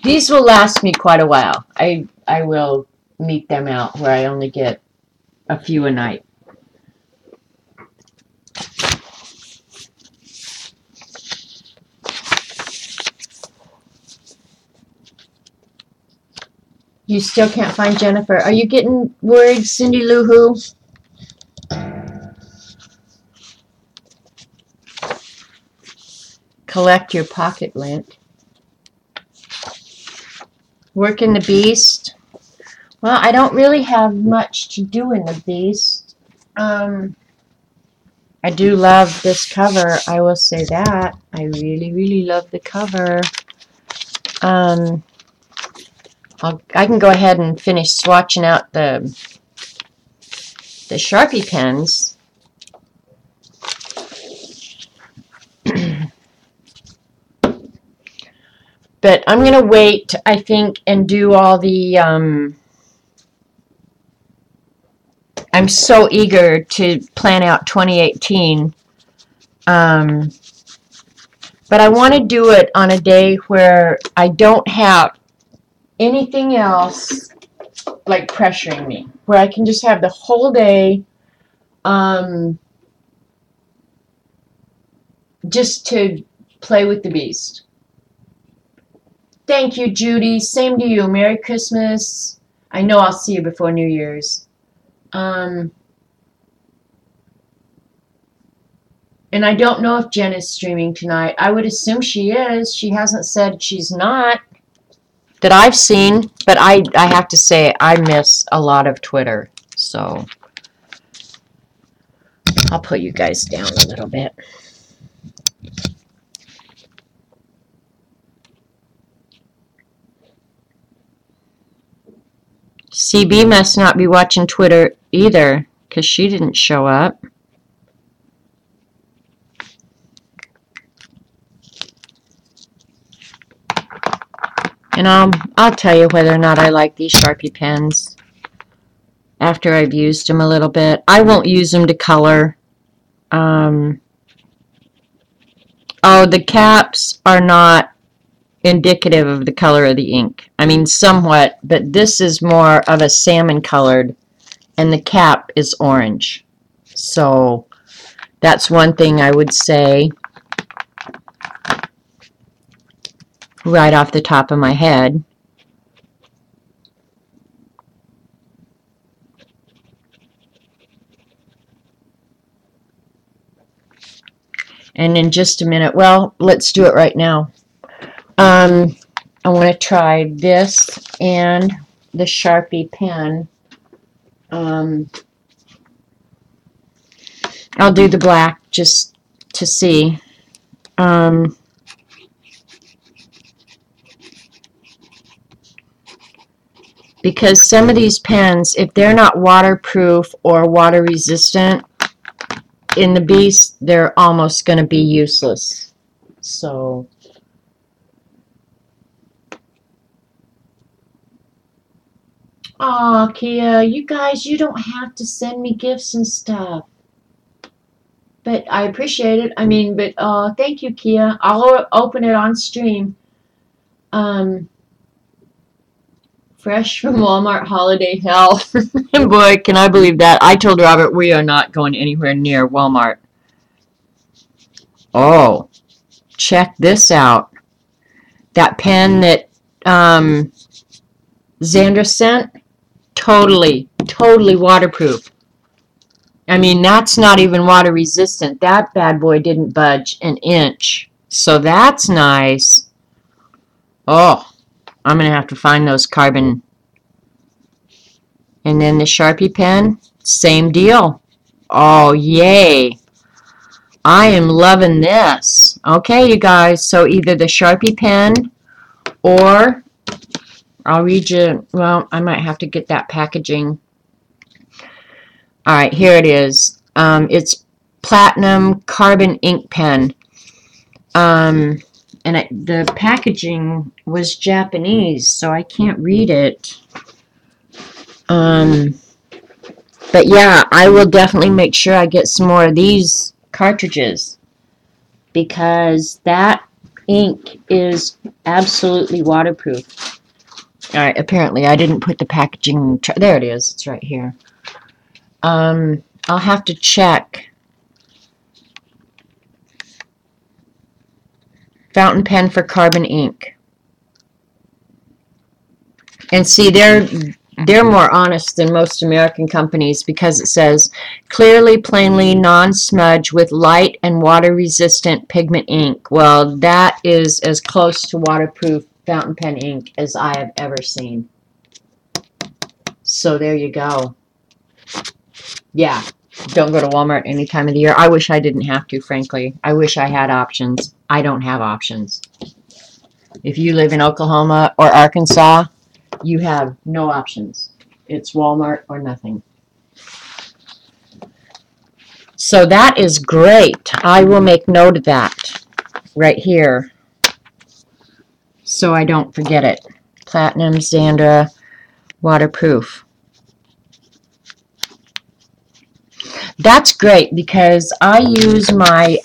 These will last me quite a while. I will meet them out where I only get a few a night. You still can't find Jennifer. Are you getting worried, Cindy Lou Who? Collect your pocket lint. Work in the Beast. Well, I don't really have much to do in the Beast. I do love this cover. I will say that. I really, really love the cover. I can go ahead and finish swatching out the Sharpie pens. But I'm going to wait, I think, and do all the... I'm so eager to plan out 2018. But I want to do it on a day where I don't have anything else like pressuring me. Where I can just have the whole day just to play with the Beast. Thank you, Judy. Same to you. Merry Christmas. I know I'll see you before New Year's. And I don't know if Jen is streaming tonight. I would assume she is. She hasn't said she's not that I've seen. But I have to say I miss a lot of Twitter. So I'll put you guys down a little bit. CB must not be watching Twitter either, because she didn't show up. And I'll tell you whether or not I like these Sharpie pens after I've used them a little bit. I won't use them to color. Oh, the caps are not indicative of the color of the ink. I mean, somewhat, but this is more of a salmon colored, and the cap is orange. So that's one thing I would say right off the top of my head. And in just a minute, well, let's do it right now. I want to try this and the Sharpie pen. I'll do the black just to see. Because some of these pens, if they're not waterproof or water resistant, in the Beast, they're almost going to be useless. So... Aw, Kia, you guys, you don't have to send me gifts and stuff. But I appreciate it. I mean, but thank you, Kia. I'll open it on stream. Fresh from Walmart holiday hell. And boy, can I believe that. I told Robert we are not going anywhere near Walmart. Oh, check this out. That pen that Xandra sent, totally waterproof. I mean, that's not even water resistant. That bad boy didn't budge an inch. So that's nice. Oh, I'm going to have to find those carbon. And then the Sharpie pen, same deal. Oh, yay. I am loving this. Okay, you guys, so either the Sharpie pen or I'll read you, well, I might have to get that packaging. All right, here it is. It's Platinum Carbon Ink Pen. And the packaging was Japanese, so I can't read it. But yeah, I will definitely make sure I get some more of these cartridges because that ink is absolutely waterproof. All right, apparently I didn't put the packaging. There it is. It's right here. I'll have to check. Fountain pen for carbon ink. And see, they're more honest than most American companies because it says clearly, plainly, non-smudge with light and water-resistant pigment ink. Well, that is as close to waterproof fountain pen ink as I have ever seen. So there you go. Yeah, don't go to Walmart any time of the year. I wish I didn't have to, frankly. I wish I had options. I don't have options. If you live in Oklahoma or Arkansas, you have no options. It's Walmart or nothing. So that is great. I will make note of that right here so I don't forget it. Platinum, Xandra, waterproof. That's great because I use my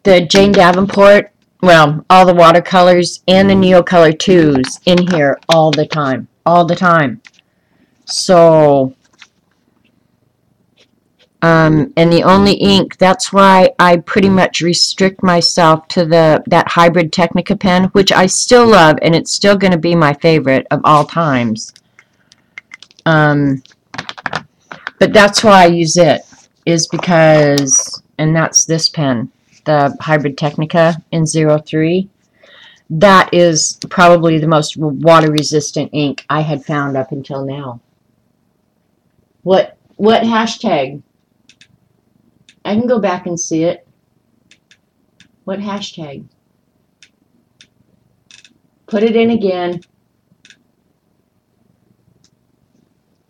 the Jane Davenport, well, all the watercolors and the Neocolor 2s in here all the time. All the time. So, and the only ink, that's why I pretty much restrict myself to that hybrid Technica pen, which I still love, and it's still going to be my favorite of all times. But that's why I use it, is because, and that's this pen, the Hybrid Technica in 03. That is probably the most water-resistant ink I had found up until now. What hashtag? I can go back and see it. What hashtag? Put it in again.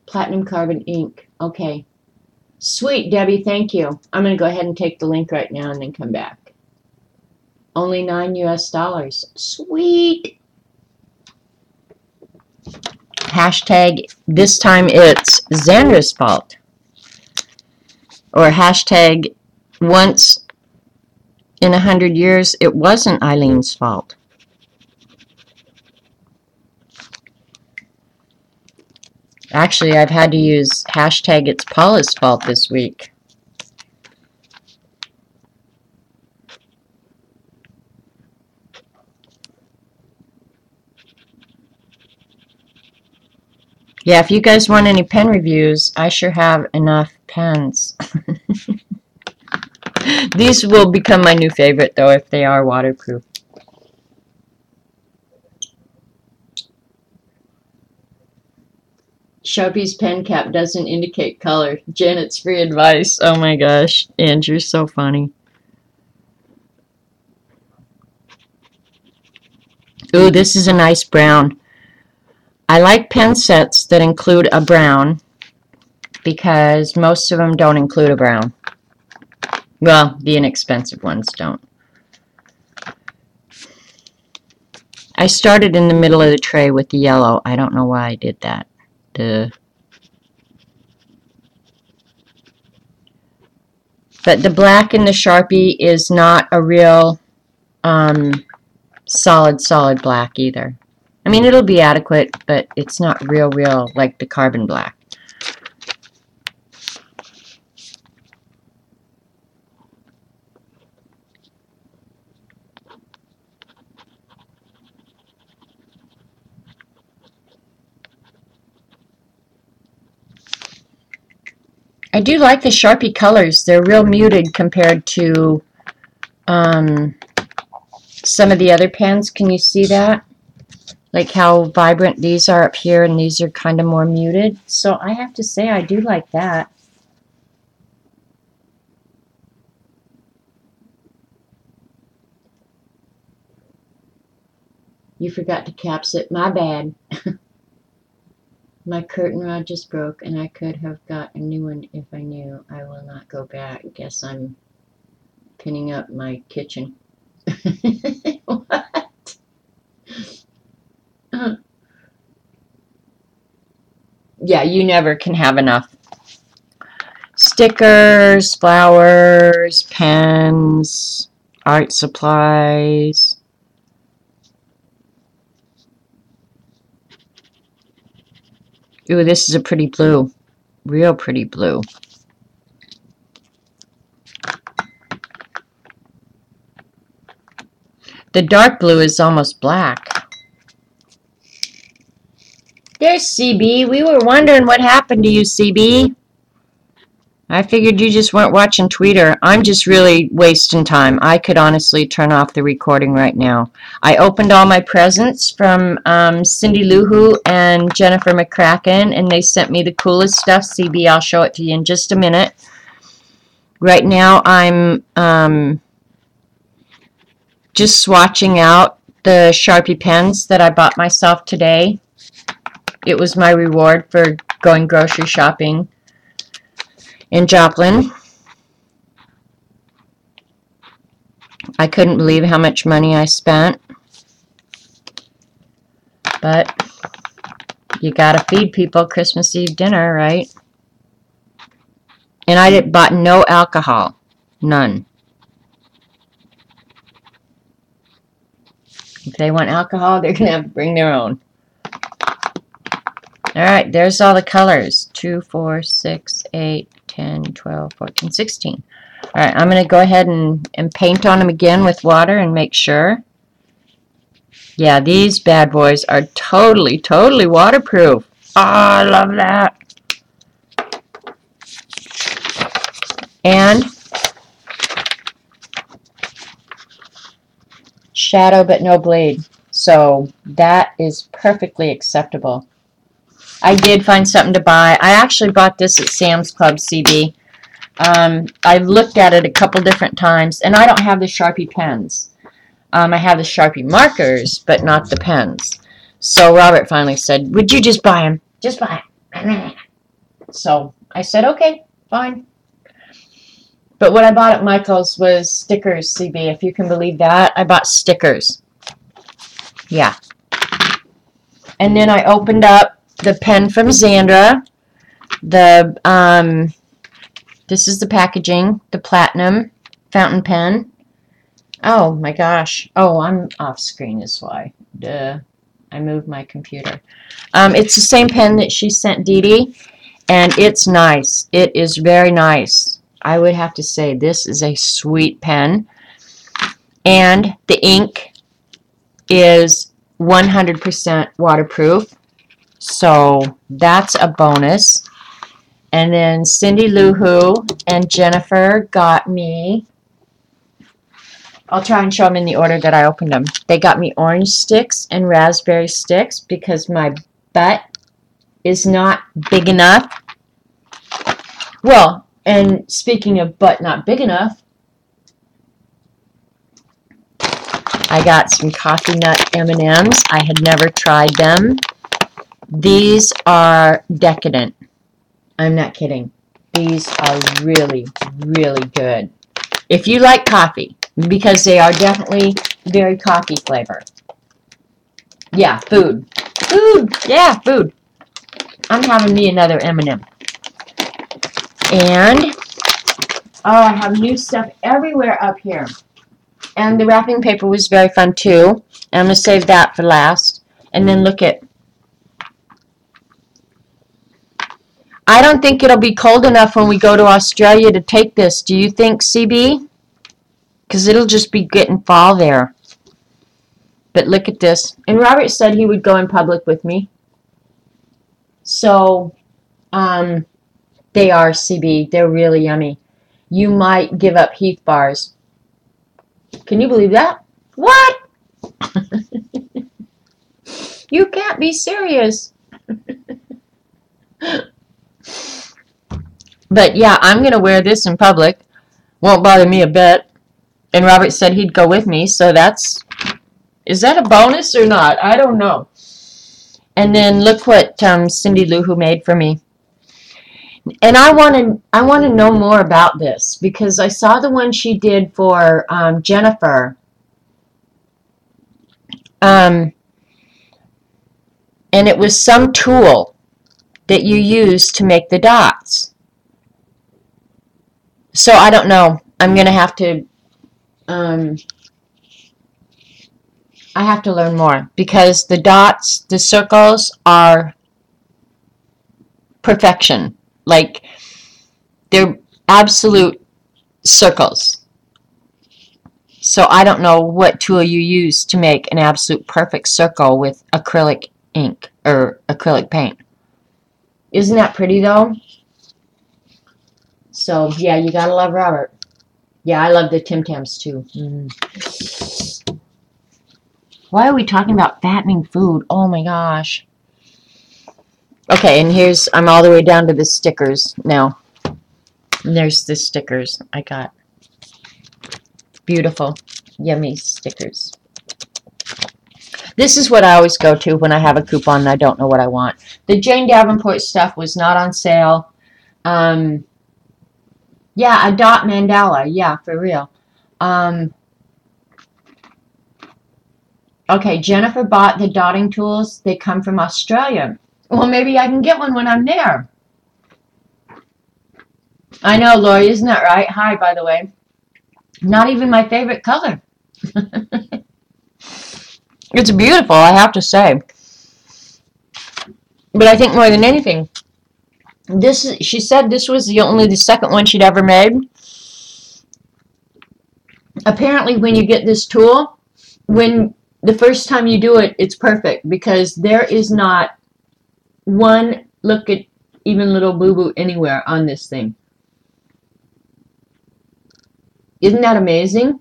Platinum carbon ink. Okay. Sweet, Debbie, thank you. I'm going to go ahead and take the link right now and then come back. Only $9 US. Sweet. Hashtag, this time it's Xandra's fault. Or hashtag, once in 100 years, it wasn't Eileen's fault. Actually, I've had to use hashtag it's Paula's fault this week. Yeah, if you guys want any pen reviews, I sure have enough pens. These will become my new favorite, though, if they are waterproof. Sharpie's pen cap doesn't indicate color. Janet's free advice. Oh my gosh, Andrew's so funny. Ooh, this is a nice brown. I like pen sets that include a brown because most of them don't include a brown. Well, the inexpensive ones don't. I started in the middle of the tray with the yellow. I don't know why I did that. But the black in the Sharpie is not a real solid black either. I mean, it'll be adequate, but it's not real like the carbon black. I do like the Sharpie colors. They're real muted compared to some of the other pens. Can you see that? Like how vibrant these are up here, and these are kind of more muted. So I have to say I do like that. You forgot to caps it. My bad. My curtain rod just broke, and I could have got a new one if I knew. I will not go back. Guess I'm pinning up my kitchen. What? Yeah, you never can have enough. Stickers, flowers, pens, art supplies. Ooh, this is a pretty blue. Real pretty blue. The dark blue is almost black. There's CB. We were wondering what happened to you, CB. I figured you just weren't watching Twitter. I'm just really wasting time. I could honestly turn off the recording right now. I opened all my presents from Cindy Lou Who and Jennifer McCracken, and they sent me the coolest stuff. CB, I'll show it to you in just a minute. Right now, I'm just swatching out the Sharpie pens that I bought myself today. It was my reward for going grocery shopping in Joplin. I couldn't believe how much money I spent. But you gotta feed people Christmas Eve dinner, right? And I bought no alcohol. None. If they want alcohol, they're gonna have to bring their own. Alright, there's all the colors. 2, 4, 6, 8, 10, 12, 14, 16. Alright, I'm going to go ahead and paint on them again with water and make sure. Yeah, these bad boys are totally waterproof. Oh, I love that. And shadow but no blade. So that is perfectly acceptable. I did find something to buy. I actually bought this at Sam's Club, CB. I've looked at it a couple different times, and I don't have the Sharpie pens. I have the Sharpie markers, but not the pens. So Robert finally said, would you just buy them? Just buy them. So I said, okay, fine. But what I bought at Michael's was stickers, CB, if you can believe that. I bought stickers. Yeah. And then I opened up the pen from Xandra. This is the packaging, the Platinum fountain pen. Oh my gosh. Oh, I'm off screen is why. Duh. I moved my computer. It's the same pen that she sent Dee Dee, and it's nice. It is very nice. I would have to say this is a sweet pen. And the ink is 100% waterproof. So that's a bonus. And then Cindy Lou Who and Jennifer got me, I'll try and show them in the order that I opened them. They got me orange sticks and raspberry sticks because my butt is not big enough. Well, and speaking of butt not big enough, I got some coffee nut M&Ms. I had never tried them. These are decadent. I'm not kidding. These are really good. If you like coffee, because they are definitely very coffee flavor. Yeah, food. Food! Yeah, food. I'm having me another M&M. And, oh, I have new stuff everywhere up here. And the wrapping paper was very fun too. And I'm going to save that for last. And then look at... I don't think it'll be cold enough when we go to Australia to take this. Do you think, CB? Because it'll just be getting fall there. But look at this. And Robert said he would go in public with me. So, they are, CB. They're really yummy. You might give up Heath bars. Can you believe that? What? You can't be serious. But yeah, I'm going to wear this in public. Won't bother me a bit. And Robert said he'd go with me, so that's... Is that a bonus or not? I don't know. And then look what Cindy Lou Who made for me. And I want to know more about this because I saw the one she did for Jennifer. And it was some tool that you use to make the dots. So I don't know. I'm going to have to... I have to learn more because the dots, the circles are perfection. Like, they're absolute circles. So I don't know what tool you use to make an absolute perfect circle with acrylic ink or acrylic paint. Isn't that pretty though? So yeah, you gotta love Robert. Yeah, I love the Tim Tams too. Why are we talking about fattening food? Oh my gosh. Okay, and here's, I'm all the way down to the stickers now. And there's the stickers I got. Beautiful, yummy stickers. This is what I always go to when I have a coupon and I don't know what I want. The Jane Davenport stuff was not on sale. Yeah, a dot mandala. Yeah, for real. Okay, Jennifer bought the dotting tools. They come from Australia. Well, maybe I can get one when I'm there. I know, Lori, isn't that right? Hi, by the way. Not even my favorite color. It's beautiful, I have to say. But I think more than anything, she said this was only the second one she'd ever made. Apparently, when you get this tool, when the first time you do it, it's perfect because there is not one look at even little boo-boo anywhere on this thing. Isn't that amazing?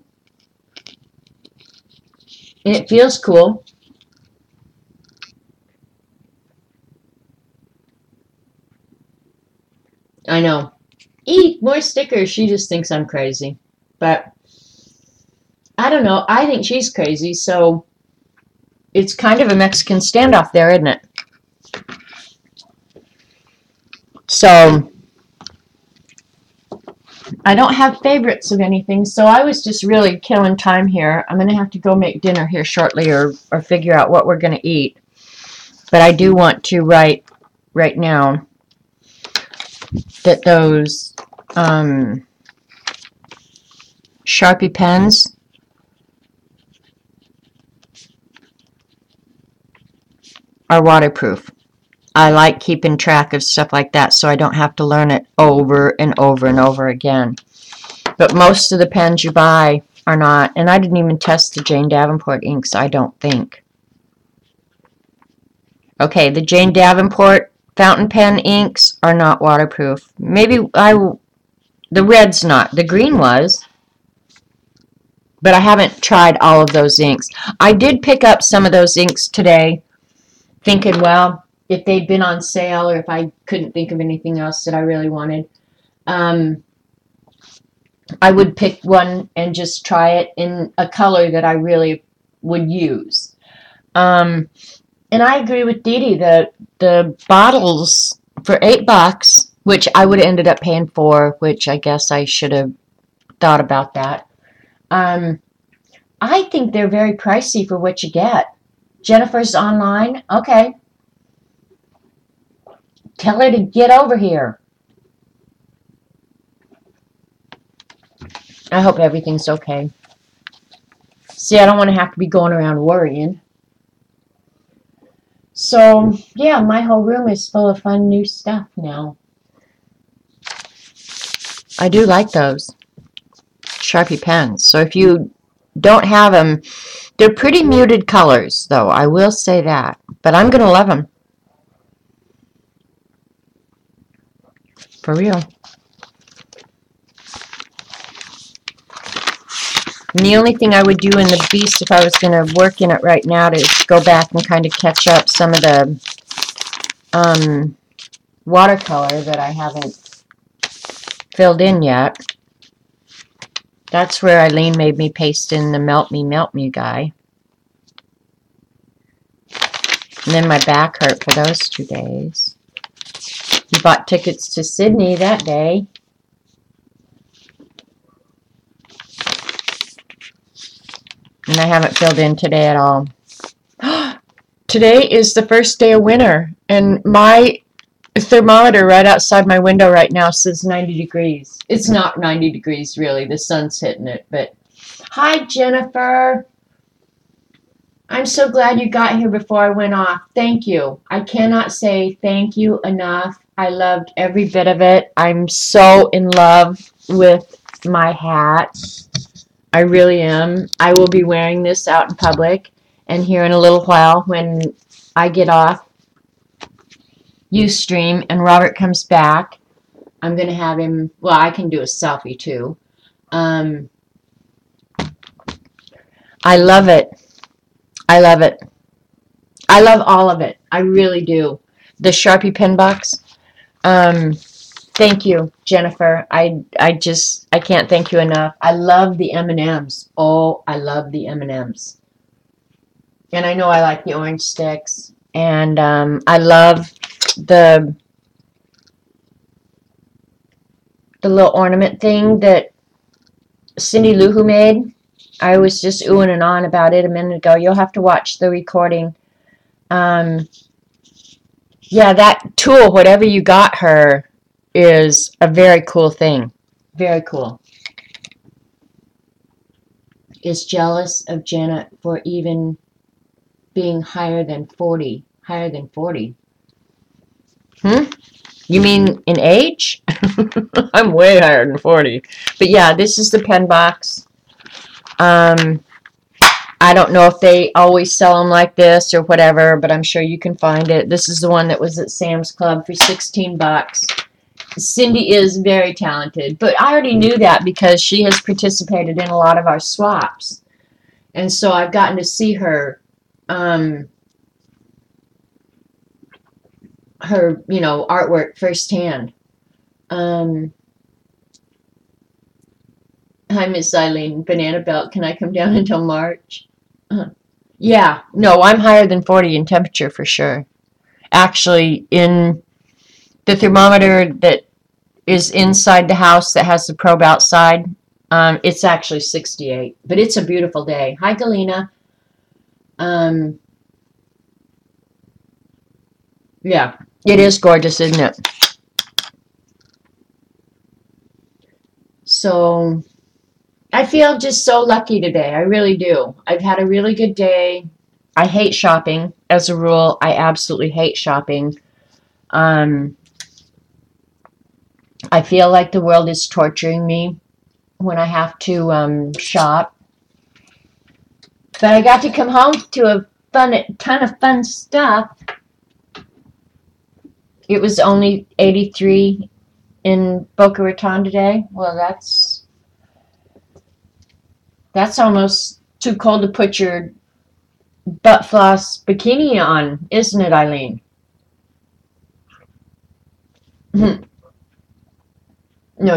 And it feels cool. I know. Eat more stickers. She just thinks I'm crazy. But I don't know. I think she's crazy, so it's kind of a Mexican standoff there, isn't it? So I don't have favorites of anything, so I was just really killing time here. I'm going to have to go make dinner here shortly or figure out what we're going to eat. But I do want to write right now that those Sharpie pens are waterproof. I like keeping track of stuff like that so I don't have to learn it over and over and over again. But most of the pens you buy are not. And I didn't even test the Jane Davenport inks, I don't think. Okay, the Jane Davenport fountain pen inks are not waterproof. Maybe the red's not. The green was. But I haven't tried all of those inks. I did pick up some of those inks today thinking, well, if they'd been on sale or if I couldn't think of anything else that I really wanted, I would pick one and just try it in a color that I really would use. And I agree with Dee Dee that the bottles for $8, which I would have ended up paying for, which I guess I should have thought about that. I think they're very pricey for what you get. Jennifer's online. Okay. Tell her to get over here. I hope everything's okay. See, I don't want to have to be going around worrying. So, yeah, my whole room is full of fun new stuff now. I do like those Sharpie pens. So if you don't have them, they're pretty muted colors, though. I will say that. But I'm going to love them. For real. And the only thing I would do in the Beast if I was going to work in it right now is go back and kind of catch up some of the watercolor that I haven't filled in yet. That's where Eileen made me paste in the Melt Me guy. And then my back hurt for those 2 days. We bought tickets to Sydney that day. And I haven't filled in today at all. Today is the first day of winter, and my thermometer right outside my window right now says 90 degrees. It's not 90 degrees, really. The sun's hitting it, but... Hi, Jennifer. I'm so glad you got here before I went off. Thank you. I cannot say thank you enough. I loved every bit of it. I'm so in love with my hat. I really am. I will be wearing this out in public. And here in a little while, when I get off Ustream and Robert comes back, I'm going to have him, well, I can do a selfie too. I love it. I love it. I love all of it. I really do. The Sharpie pen box. Thank you, Jennifer. I can't thank you enough. I love the M&Ms. Oh, I love the M&Ms. And I know I like the orange sticks. And I love the little ornament thing that Cindy Lou Who made. I was just oohing and on about it a minute ago. You'll have to watch the recording. Yeah, that tool, whatever you got her, is a very cool thing. Very cool. Is jealous of Janet for even being higher than 40. Higher than 40. You mean in age? I'm way higher than 40. But yeah, this is the pen box. I don't know if they always sell them like this or whatever, but I'm sure you can find it. This is the one that was at Sam's Club for 16 bucks. Cindy is very talented, but I already knew that because she has participated in a lot of our swaps. And so I've gotten to see her, artwork firsthand. Hi, Miss Eileen. Banana Belt. Can I come down until March? Yeah. No, I'm higher than 40 in temperature for sure. Actually, in the thermometer that is inside the house that has the probe outside, it's actually 68. But it's a beautiful day. Hi, Galena. Yeah, it is gorgeous, isn't it? So... I feel just so lucky today. I really do. I've had a really good day. I hate shopping. As a rule, I absolutely hate shopping. I feel like the world is torturing me when I have to shop. But I got to come home to a ton of fun stuff. It was only 83 in Boca Raton today. Well, that's almost too cold to put your butt floss bikini on, isn't it, Eileen? No,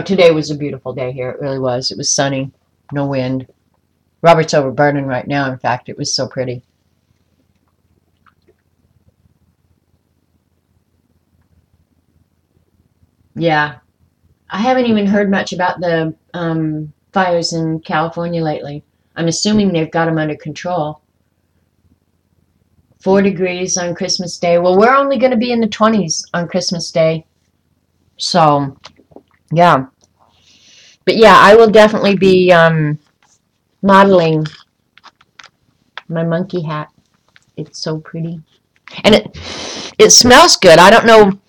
today was a beautiful day here. It really was. It was sunny, no wind. Robert's over burning right now. In fact, it was so pretty. Yeah. I haven't even heard much about the fires in California lately. I'm assuming they've got them under control. 4 degrees on Christmas Day. Well, we're only going to be in the 20s on Christmas Day. So, yeah. But yeah, I will definitely be modeling My monkey hat. It's so pretty. And it smells good. I don't know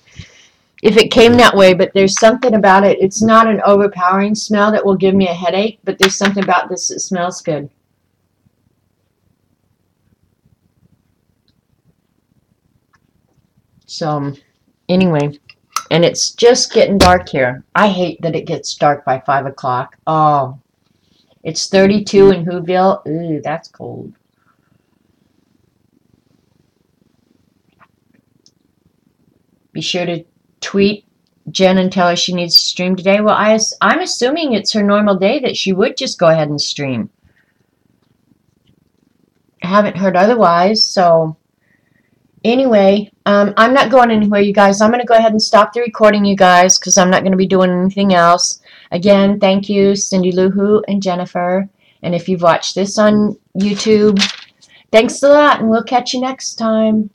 if it came that way, but there's something about it. It's not an overpowering smell that will give me a headache, but there's something about this that smells good. So, anyway, and it's just getting dark here. I hate that it gets dark by 5 o'clock. Oh, it's 32 in Whoville. Ooh, that's cold. Be sure to tweet Jen and tell her she needs to stream today. Well, I'm assuming it's her normal day that she would just go ahead and stream. I haven't heard otherwise, so anyway, I'm not going anywhere, you guys. I'm going to go ahead and stop the recording, you guys, because I'm not going to be doing anything else. Again, thank you, Cindy Lou Who and Jennifer. And if you've watched this on YouTube, thanks a lot, and we'll catch you next time.